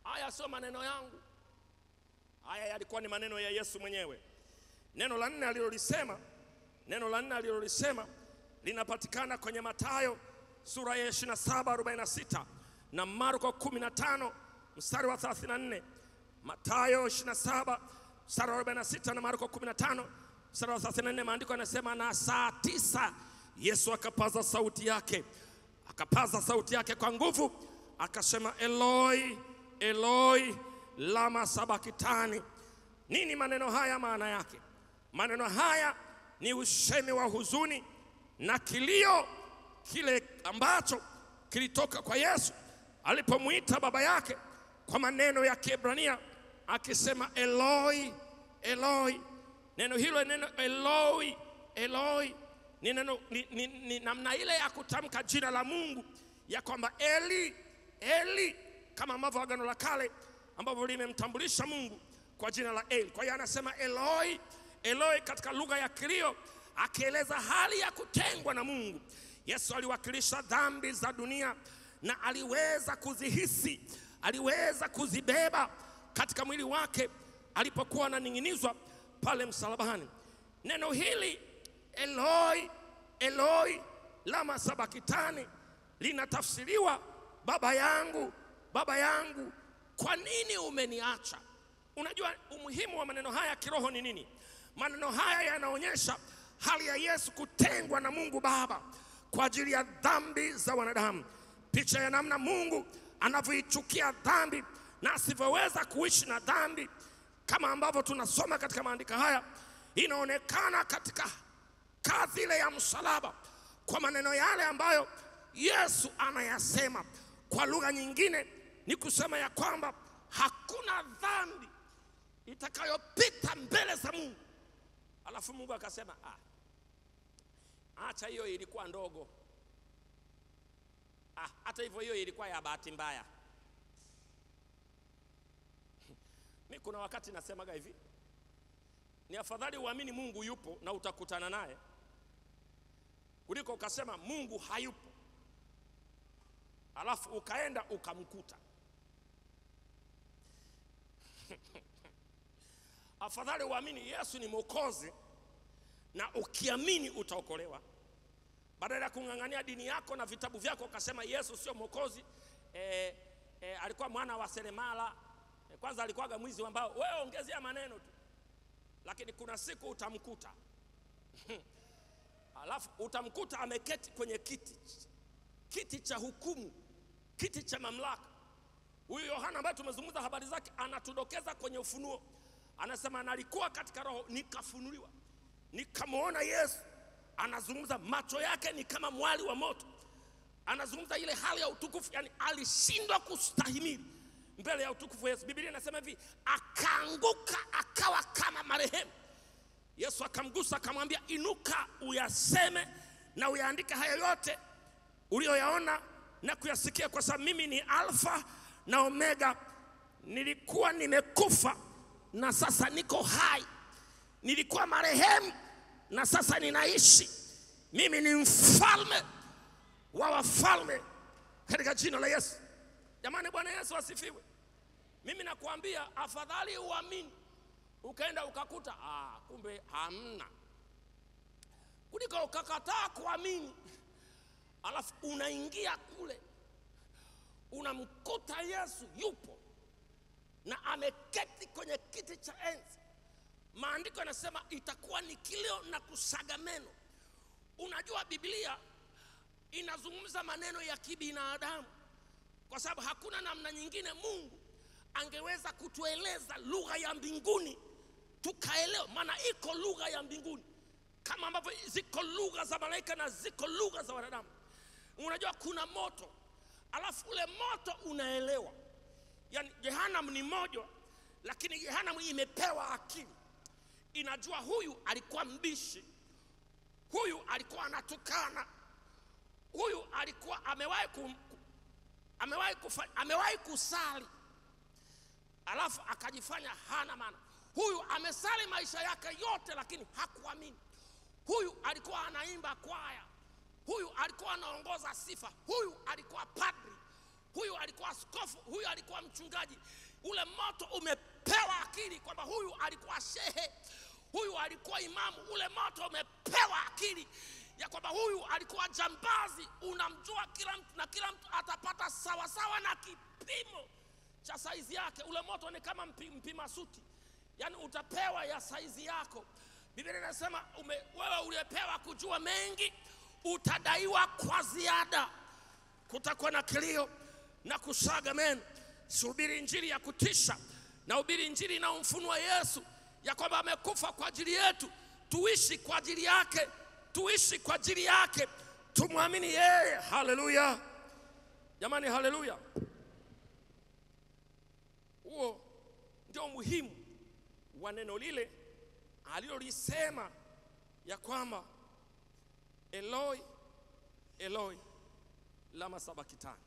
Haya sio maneno yangu, haya yalikuwa ni maneno ya Yesu mwenyewe. Neno la 4 alilolisema linapatikana kwenye Mathayo sura ya 27:46 na Marko 15 mstari wa 34. Mathayo 27 mstari wa 46 na Marko 15 mstari wa 34. Maandiko yanasema, na saa 9 Yesu akapaza sauti yake kwa nguvu, akasema, Eloi Eloi lama sabakitani. Nini maneno haya maana yake? Maneno haya ni usemi wa huzuni na kilio kile ambacho kilitoka kwa Yesu alipomuita baba yake kwa maneno ya Kiebrania akisema, Eloi Eloi. Neno hilo, neno Eloi, Eloi ni neno ni namna ile ya kutamka jina la Mungu ya kwamba Eli, Eli, kama ambavyo Agano la Kale ambavyo limemtambulisha Mungu kwa jina la Eli. Kwa hiyo anasema Eloi, Eloi katika lugha ya kilio, akieleza hali ya kutengwa na Mungu. Yesu aliwakilisha dhambi za dunia na aliweza kuzihisi, aliweza kuzibeba katika mwili wake alipokuwa ananing'inizwa pale msalabani. Neno hili Eloi, Eloi lama sabakitani linatafsiriwa baba yangu, baba yangu, kwa nini umeniacha? Unajua umuhimu wa maneno haya kiroho ni nini? Maneno haya yanaonyesha hali ya Yesu kutengwa na Mungu Baba kwa ajili ya dhambi za wanadamu. Picha ya namna Mungu anavyoichukia dhambi na asivyoweza kuishi na dhambi, kama ambavyo tunasoma katika maandiko haya, inaonekana katika kazi ile ya msalaba, kwa maneno yale ambayo Yesu anayasema. Kwa lugha nyingine ni kusema ya kwamba hakuna dhambi itakayopita mbele za Mungu. Alafu Mungu akasema, acha hiyo, ilikuwa ndogo. Hata hivyo hiyo ilikuwa ya bahati mbaya. Mimi kuna wakati nasemaga hivi, ni afadhali uamini Mungu yupo na utakutana naye kuliko ukasema Mungu hayupo alafu ukaenda ukamkuta. Afadhali uamini Yesu ni Mwokozi na ukiamini utaokolewa, badala ya kung'ang'ania dini yako na vitabu vyako ukasema Yesu sio Mwokozi. Alikuwa mwana wa seremala, kwanza alikuwa mwizi ambao wewe ongezea maneno tu, lakini kuna siku utamkuta. Alafu utamkuta ameketi kwenye kiti cha hukumu, kiti cha mamlaka. Huyu Yohana ambaye tumezungumza habari zake anatudokeza kwenye Ufunuo, anasema nalikuwa katika roho nikafunuliwa, nikamwona Yesu. Anazungumza macho yake ni kama mwali wa moto, anazungumza ile hali ya utukufu, yani alishindwa kustahimili mbele ya utukufu wa Yesu. Biblia inasema hivi, akaanguka akawa kama marehemu. Yesu akamgusa akamwambia, inuka uyaseme na uyaandike haya yote uliyoyaona na kuyasikia, kwa sababu mimi ni Alfa na Omega. Nilikuwa nimekufa na sasa niko hai, nilikuwa marehemu na sasa ninaishi. Mimi ni mfalme wa wafalme katika jina la Yesu. Jamani, Bwana Yesu asifiwe. Mimi nakuambia afadhali uamini ukaenda ukakuta kumbe hamna, kuliko ukakataa kuamini alafu unaingia kule unamkuta Yesu yupo na ameketi kwenye kiti cha enzi. Maandiko yanasema itakuwa ni kilio na kusaga meno. Unajua Biblia inazungumza maneno ya kibinadamu, kwa sababu hakuna namna nyingine Mungu angeweza kutueleza lugha ya mbinguni tukaelewa. Maana iko lugha ya mbinguni kama ambavyo ziko lugha za malaika na ziko lugha za wanadamu. Unajua kuna moto, alafu ule moto unaelewa. Yani Jehanamu ni moja, lakini Jehanamu imepewa akili. Inajua huyu alikuwa mbishi, huyu alikuwa anatukana, huyu alikuwa amewahi kusali alafu akajifanya hana maana. Huyu amesali maisha yake yote lakini hakuamini. Huyu alikuwa anaimba kwaya, huyu alikuwa anaongoza sifa, huyu alikuwa padri, huyu alikuwa askofu, huyu alikuwa mchungaji. Ule moto umepewa akili kwamba huyu alikuwa shehe, huyu alikuwa imamu. Ule moto umepewa akili ya kwamba huyu alikuwa jambazi. Unamjua kila mtu na kila mtu atapata sawa sawa na kipimo cha saizi yake. Ule moto ni kama mpima suti, yani utapewa ya saizi yako. Biblia inasema wewe uliyepewa kujua mengi utadaiwa kwa ziada. Kutakuwa na kilio na kusaga meno. Subiri injili ya kutisha na ubiri injili na umfunua Yesu ya kwamba amekufa kwa ajili yetu, tuishi kwa ajili yake, tuishi kwa ajili yake, tumwamini yeye. Haleluya jamani, haleluya. Huo ndio muhimu wa neno lile alilolisema ya kwamba Eloi Eloi lama sabakitani.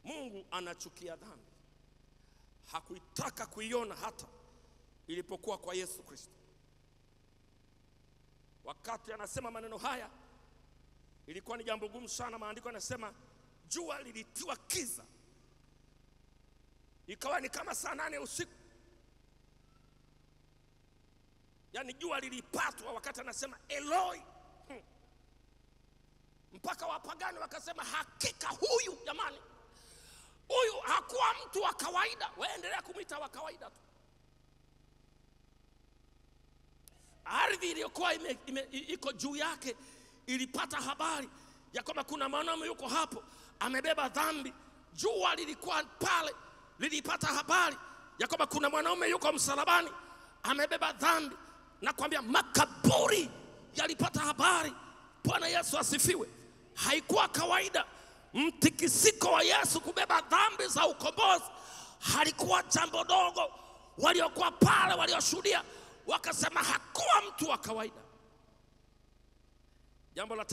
Mungu anachukia dhambi. Hakuitaka kuiona hata ilipokuwa kwa Yesu Kristo. Wakati anasema maneno haya ilikuwa ni jambo gumu sana. Maandiko yanasema jua lilitiwa kiza, ikawa ni kama saa 8 usiku. Yani jua lilipatwa wakati anasema Eloi. Mpaka wapagani wakasema hakika huyu, jamani, huyu hakuwa mtu wa kawaida. Waendelea kumuita wa kawaida tu. Ardhi iliyokuwa iko juu yake ilipata habari ya kwamba kuna mwanaume yuko hapo amebeba dhambi. Jua lilikuwa pale lilipata habari ya kwamba kuna mwanaume yuko msalabani amebeba dhambi. Na kwambia makaburi yalipata habari. Bwana Yesu asifiwe. Haikuwa kawaida. Mtikisiko wa Yesu kubeba dhambi za ukombozi halikuwa jambo dogo. Waliokuwa pale walioshuhudia wakasema hakuwa mtu wa kawaida. Jambo la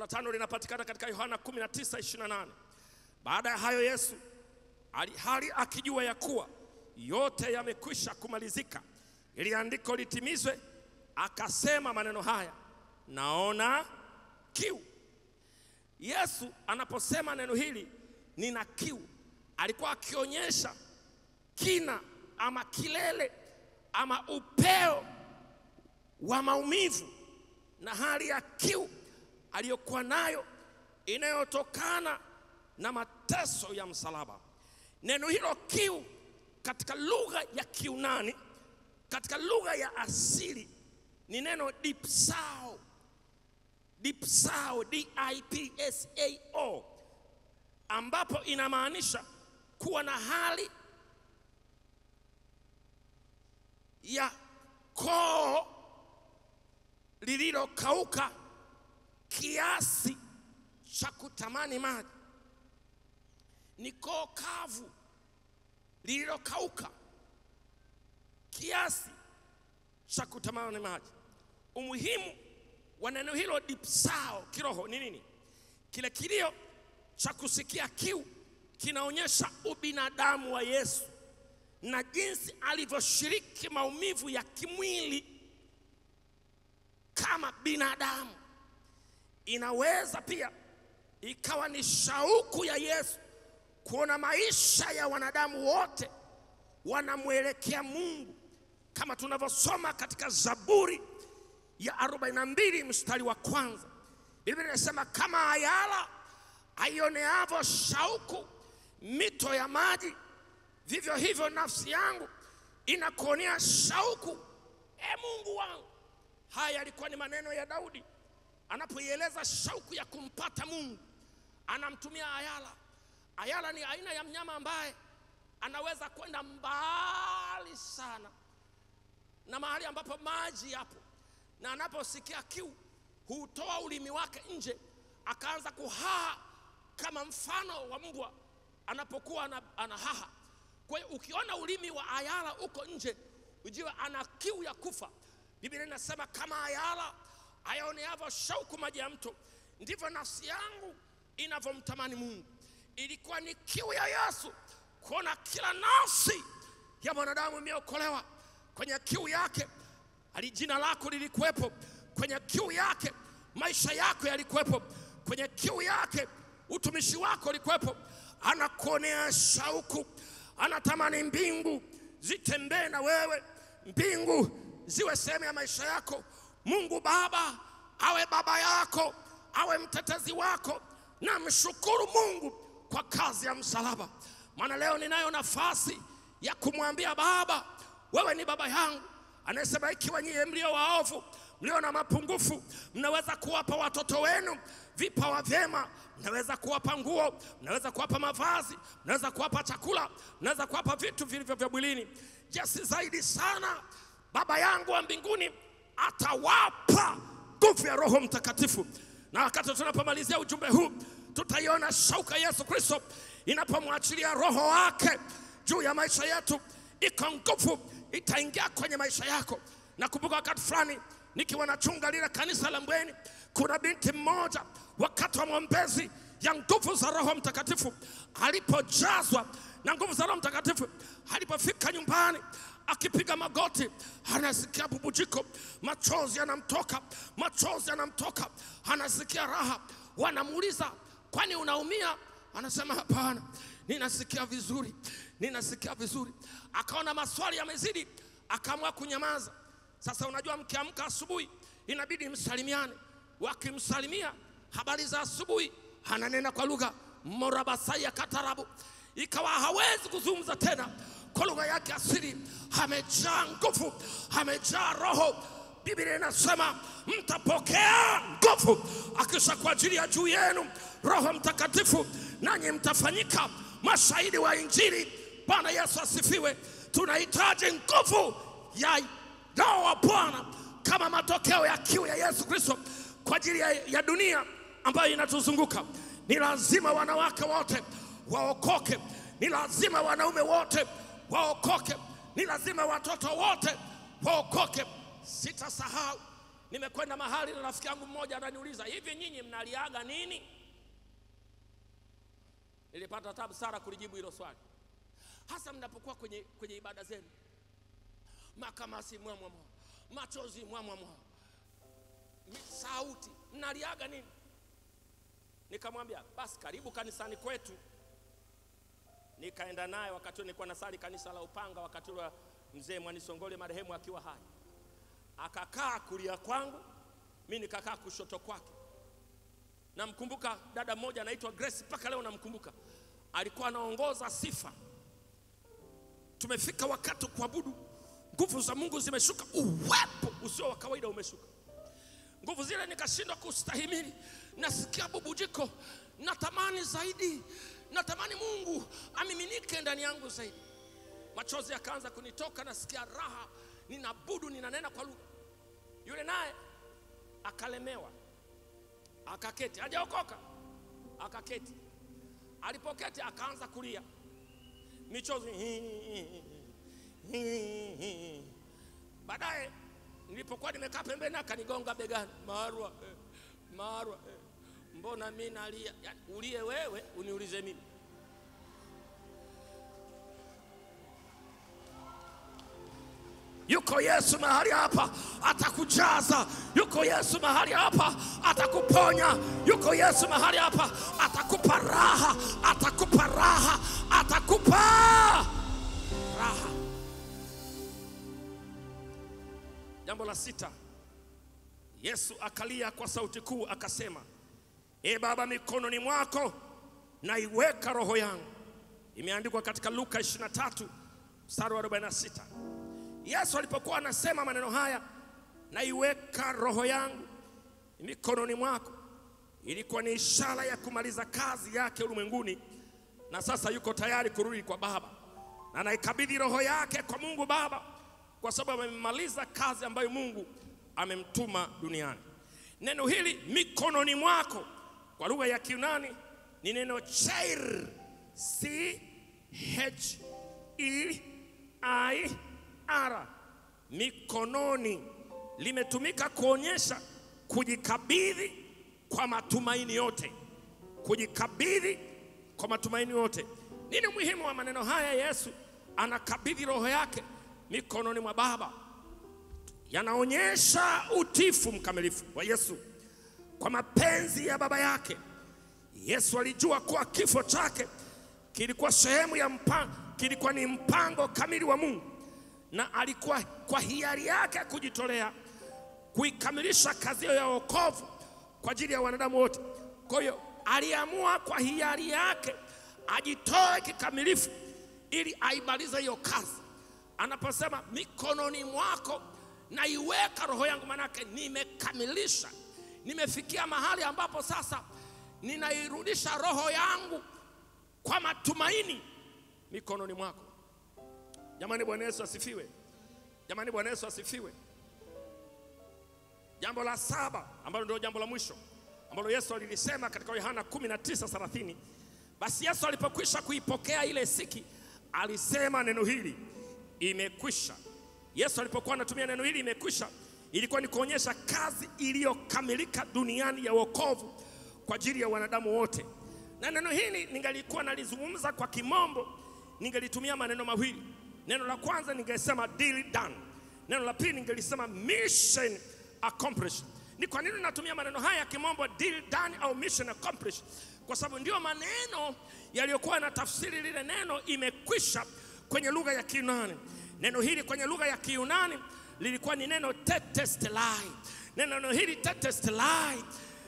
tano linapatikana katika Yohana 19:28. Baada ya hayo Yesu hali akijua ya kuwa yote yamekwisha kumalizika ili andiko litimizwe, akasema maneno haya, naona kiu. Yesu anaposema neno hili, nina kiu, alikuwa akionyesha kina ama kilele ama upeo wa maumivu na hali ya kiu aliyokuwa nayo inayotokana na mateso ya msalaba. Neno hilo kiu katika lugha ya Kiunani, katika lugha ya asili, ni neno dipsao. Dipsao, D-I-P-S-A-O, ambapo inamaanisha kuwa na hali ya koo lililokauka kiasi cha kutamani maji. Ni koo kavu lililokauka kiasi cha kutamani maji. Umuhimu wa neno hilo dipsao kiroho ni nini? Kile kilio cha kusikia kiu kinaonyesha ubinadamu wa Yesu na jinsi alivyoshiriki maumivu ya kimwili kama binadamu. Inaweza pia ikawa ni shauku ya Yesu kuona maisha ya wanadamu wote wanamwelekea Mungu, kama tunavyosoma katika Zaburi ya 42 mstari wa 1. Biblia inasema kama ayala aioneavyo shauku mito ya maji, vivyo hivyo nafsi yangu inakuonea shauku, Mungu wangu. Haya yalikuwa ni maneno ya Daudi anapoieleza shauku ya kumpata Mungu. Anamtumia ayala. Ayala ni aina ya mnyama ambaye anaweza kwenda mbali sana na mahali ambapo maji yapo, na anaposikia kiu hutoa ulimi wake nje akaanza kuhaha kama mfano wa mbwa anapokuwa anahaha. Kwa hiyo ukiona ulimi wa ayala uko nje, ujue ana kiu ya kufa. Biblia inasema kama ayala ayaoneavyo shauku maji ya mto, ndivyo nafsi yangu inavyomtamani Mungu. Ilikuwa ni kiu ya Yesu kuona kila nafsi ya mwanadamu imeokolewa. Kwenye kiu yake jina lako lilikuwepo. Kwenye kiu yake maisha yako yalikuwepo. Kwenye kiu yake utumishi wako ulikuwepo. Anakuonea shauku, anatamani mbingu zitembee na wewe, mbingu ziwe sehemu ya maisha yako. Mungu Baba awe baba yako, awe mtetezi wako. Na mshukuru Mungu kwa kazi ya msalaba. Maana leo ninayo nafasi ya kumwambia Baba, wewe ni baba yangu. Anasema ikiwa nyie mlio waovu, mlio na mapungufu, mnaweza kuwapa watoto wenu vipawa vyema, mnaweza kuwapa nguo, mnaweza kuwapa mavazi, mnaweza kuwapa chakula, mnaweza kuwapa vitu vilivyo vya mwilini, jinsi zaidi sana Baba yangu wa mbinguni atawapa nguvu ya Roho Mtakatifu. Na wakati tunapomalizia ujumbe huu, tutaiona shauka Yesu Kristo inapomwachilia Roho wake juu ya maisha yetu, iko nguvu itaingia kwenye maisha yako. Nakumbuka wakati fulani nikiwa nachunga lile kanisa la Mbweni, kuna binti mmoja wakati wa maombezi ya nguvu za Roho Mtakatifu, alipojazwa na nguvu za Roho Mtakatifu, alipofika nyumbani akipiga magoti, anasikia bubujiko, machozi yanamtoka, anasikia raha. Wanamuuliza, kwani unaumia? Anasema hapana, ninasikia vizuri. Akaona maswali yamezidi, akaamua kunyamaza. Sasa unajua mkiamka asubuhi inabidi msalimiane. Wakimsalimia, habari za asubuhi, ananena kwa lugha morabasaya katarabu. Ikawa hawezi kuzungumza tena kwa lugha yake asili, amejaa nguvu, amejaa Roho. Biblia inasema mtapokea nguvu akisha kwa ajili ya juu yenu Roho Mtakatifu, nanyi mtafanyika mashahidi wa Injili. Bwana Yesu asifiwe. Tunahitaji nguvu ya Roho wa Bwana kama matokeo ya kiu ya Yesu Kristo kwa ajili ya dunia ambayo inatuzunguka. Ni lazima wanawake wote waokoke, ni lazima wanaume wote waokoke, ni lazima watoto wote waokoke. Sitasahau, nimekwenda mahali na rafiki yangu mmoja ananiuliza, hivi nyinyi mnaliaga nini? Nilipata tabu sana kulijibu hilo swali. Hasa mnapokuwa kwenye ibada zenu, makamasi mwamwa, machozi mwamwa, sauti, mnaliaga nini? Nikamwambia, basi karibu kanisani kwetu. Nikaenda naye, wakati nilikuwa nasali kanisa la Upanga, wakati wa mzee Mwanisongole marehemu akiwa hai. Akakaa kulia kwangu, mimi nikakaa kushoto kwake. Namkumbuka dada mmoja anaitwa Grace, mpaka leo namkumbuka. Alikuwa anaongoza sifa. Tumefika wakati kuabudu, nguvu za Mungu zimeshuka, uwepo usio wa kawaida umeshuka. Nguvu zile nikashindwa kustahimili. Nasikia bubujiko, natamani zaidi, natamani Mungu amiminike ndani yangu zaidi. Machozi yakaanza kunitoka, nasikia raha, ninaabudu, ninanena kwa lugha. Yule naye akalemewa, akaketi, hajaokoka, akaketi. Alipoketi akaanza kulia, michozi. Baadaye nilipokuwa nimekaa pembeni, akanigonga begani, Marwa, mbona mimi nalia? Yani, ulie wewe uniulize mimi. Yuko Yesu mahali hapa atakujaza. Yuko Yesu mahali hapa atakuponya. Yuko Yesu mahali hapa atakupa raha, atakupa raha. Jambo la 6, Yesu akalia kwa sauti kuu akasema, Baba, mikononi mwako naiweka roho yangu. Imeandikwa katika Luka 23 mstari wa 46. Yesu alipokuwa anasema maneno haya, naiweka roho yangu mikononi mwako, ilikuwa ni ishara ya kumaliza kazi yake ulimwenguni, na sasa yuko tayari kurudi kwa Baba, na anaikabidhi roho yake kwa Mungu Baba, kwa sababu amemaliza kazi ambayo Mungu amemtuma duniani. Neno hili mikononi mwako kwa lugha ya Kiyunani ni neno chair, C-H-E-I-R. Mikononi limetumika kuonyesha kujikabidhi kwa matumaini yote. Kujikabidhi kwa matumaini yote. Nini muhimu wa maneno haya? Yesu anakabidhi roho yake mikononi mwa Baba. Yanaonyesha utiifu mkamilifu wa Yesu kwa mapenzi ya Baba yake. Yesu alijua kuwa kifo chake kilikuwa sehemu ya kilikuwa ni mpango kamili wa Mungu, na alikuwa kwa hiari yake kujitolea kuikamilisha kazi ya wokovu kwa ajili ya wanadamu wote. Kwa hiyo aliamua kwa hiari yake ajitoe kikamilifu ili aimalize hiyo kazi. Anaposema mikononi mwako naiweka roho yangu, manake nimekamilisha, nimefikia mahali ambapo sasa ninairudisha roho yangu kwa matumaini mikononi mwako. Jamani, Bwana Yesu asifiwe. Jamani, Bwana Yesu asifiwe. Jambo la 7 ambalo ndio jambo la mwisho ambalo Yesu alilisema katika Yohana 19:30. Basi Yesu alipokwisha kuipokea ile siki, alisema neno hili, imekwisha. Yesu alipokuwa anatumia neno hili imekwisha, ilikuwa ni kuonyesha kazi iliyokamilika duniani ya wokovu kwa ajili ya wanadamu wote. Na neno hili ningalikuwa nalizungumza kwa kimombo, ningalitumia maneno mawili. Neno la kwanza ningesema deal done. Neno la pili ningelisema mission accomplished. Ni kwa nini natumia maneno haya kimombo deal done au mission accomplished? Kwa sababu ndio maneno yaliyokuwa na tafsiri lile neno imekwisha kwenye lugha ya Kiyunani. Neno hili kwenye lugha ya Kiyunani lilikuwa ni neno tetelestai. Neno hili tetelestai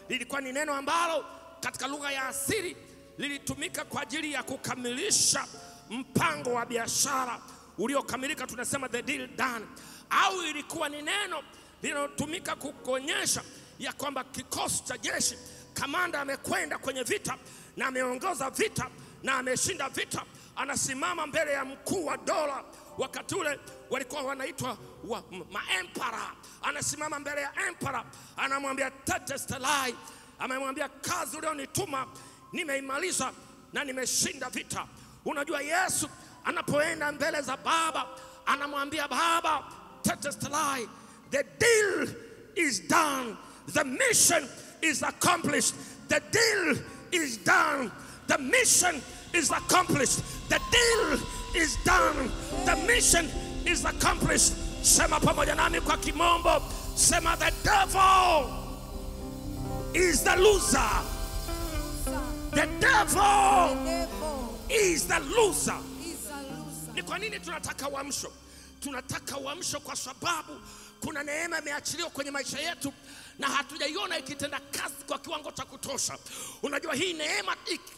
lilikuwa ni neno ambalo katika lugha ya asili lilitumika kwa ajili ya kukamilisha mpango wa biashara uliokamilika, tunasema the deal done. Au ilikuwa ni neno linalotumika kuonyesha ya kwamba kikosi cha jeshi, kamanda amekwenda kwenye vita na ameongoza vita na ameshinda vita, anasimama mbele ya mkuu wa dola. Wakati ule walikuwa wanaitwa maempara. Anasimama mbele ya empara, anamwambia tetelestai, amemwambia kazi ulionituma nimeimaliza na nimeshinda vita. Unajua Yesu anapoenda mbele za Baba anamwambia Baba, tetelestai, the deal is done, the mission is accomplished, the deal is done, the mission is accomplished, the deal is done, the mission is accomplished. Sema pamoja nami kwa kimombo, sema the devil is the loser. The devil is the loser. Ni kwa nini tunataka uamsho? Tunataka uamsho kwa sababu kuna neema imeachiliwa kwenye maisha yetu na hatujaiona ikitenda kazi kwa kiwango cha kutosha. Unajua hii neema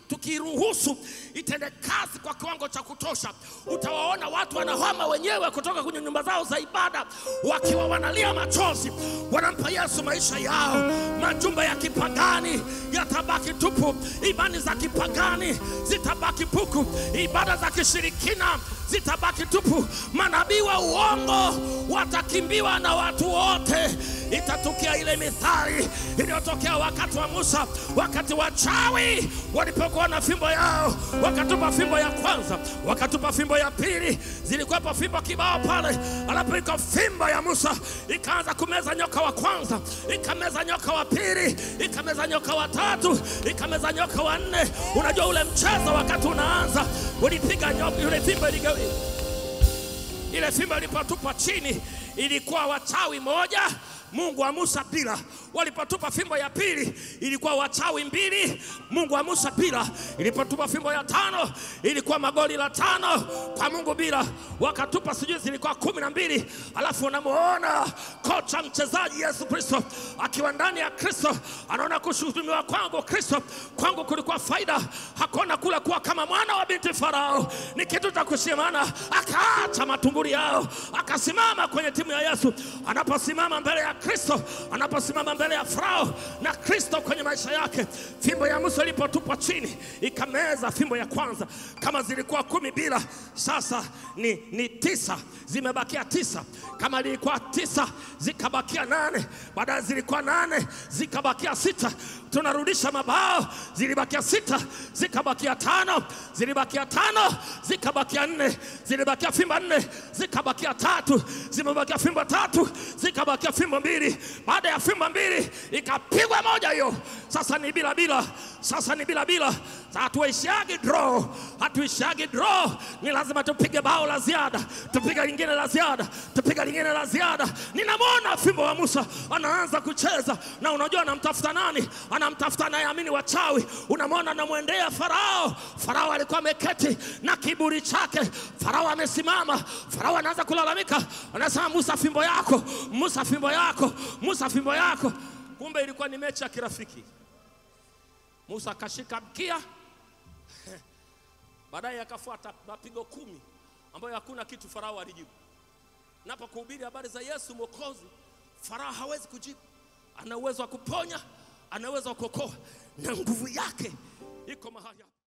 tukiruhusu itende kazi kwa kiwango cha kutosha, utawaona watu wanahama wenyewe kutoka kwenye nyumba zao za ibada wakiwa wanalia machozi, wanampa Yesu maisha yao. Majumba ya kipagani yatabaki tupu, imani za kipagani zitabaki puku, ibada za kishirikina zitabaki tupu, manabii wa uongo watakimbiwa na watu wote. Itatukia ile mithali iliyotokea wakati wa Musa, wakati wachawi walipokuwa na fimbo yao, wakatupa fimbo ya kwanza, wakatupa fimbo ya pili, zilikuwa fimbo kibao pale, alapoika fimbo ya Musa ikaanza kumeza nyoka wa kwanza, ikameza nyoka wa pili, ikameza nyoka wa tatu, ikameza nyoka wa nne. Unajua ule mchezo wakati unaanza ulipiga nyoka, yule fimbo ile fimbo ilipotupa chini ilikuwa wachawi moja, Mungu wa Musa bila. Walipotupa fimbo ya pili ilikuwa wachawi mbili, Mungu wa Musa bila. Ilipotupa fimbo ya tano ilikuwa magoli la 5 kwa Mungu bila. Wakatupa sijui zilikuwa 12. Alafu unamuona kocha mchezaji Yesu Kristo akiwa ndani ya Kristo, anaona kushuhudiwa kwangu Kristo kwangu kulikuwa faida, hakuna kula kuwa kama mwana wa binti Farao, ni kitu cha kushimana. Akaacha matumbuli yao, akasimama kwenye timu ya Yesu. Anaposimama mbele ya Kristo, anaposimama mbele ya Farao na Kristo kwenye maisha yake, fimbo ya Musa ilipotupwa chini ikameza fimbo ya kwanza. Kama zilikuwa 10 bila, sasa ni 9, zimebakia 9. Kama ilikuwa 9 zikabakia 8, baadaye zilikuwa 8 zikabakia 6. Tunarudisha mabao, zilibakia 6 zikabakia 5, zilibakia 5 zikabakia 4, zilibakia fimbo 4 zikabakia 3, zimebakia fimbo 3 zikabakia fimbo 2. Baada ya fimbo 2 ikapigwa moja hiyo. Sasa ni bila bila, sasa ni bila bila. Hatuishiagi draw, hatuishiagi draw. Ni lazima tupige bao la ziada, tupige lingine la ziada, tupige lingine la ziada. Ninamwona fimbo wa Musa anaanza kucheza, na unajua anamtafuta nani? Anamtafuta anayeamini wachawi. Unamwona anamwendea Farao. Farao alikuwa ameketi na kiburi chake. Farao amesimama, Farao anaanza kulalamika, anasema Musa fimbo yako, Musa fimbo yako, Musa fimbo yako. Kumbe ilikuwa ni mechi ya kirafiki. Musa akashika mkia, baadaye akafuata mapigo 10 ambayo hakuna kitu Farao alijibu. Napokuhubiri habari za Yesu Mwokozi, Farao hawezi kujibu. Ana uwezo wa kuponya, ana uwezo wa kuokoa, na nguvu yake iko mahali hapa.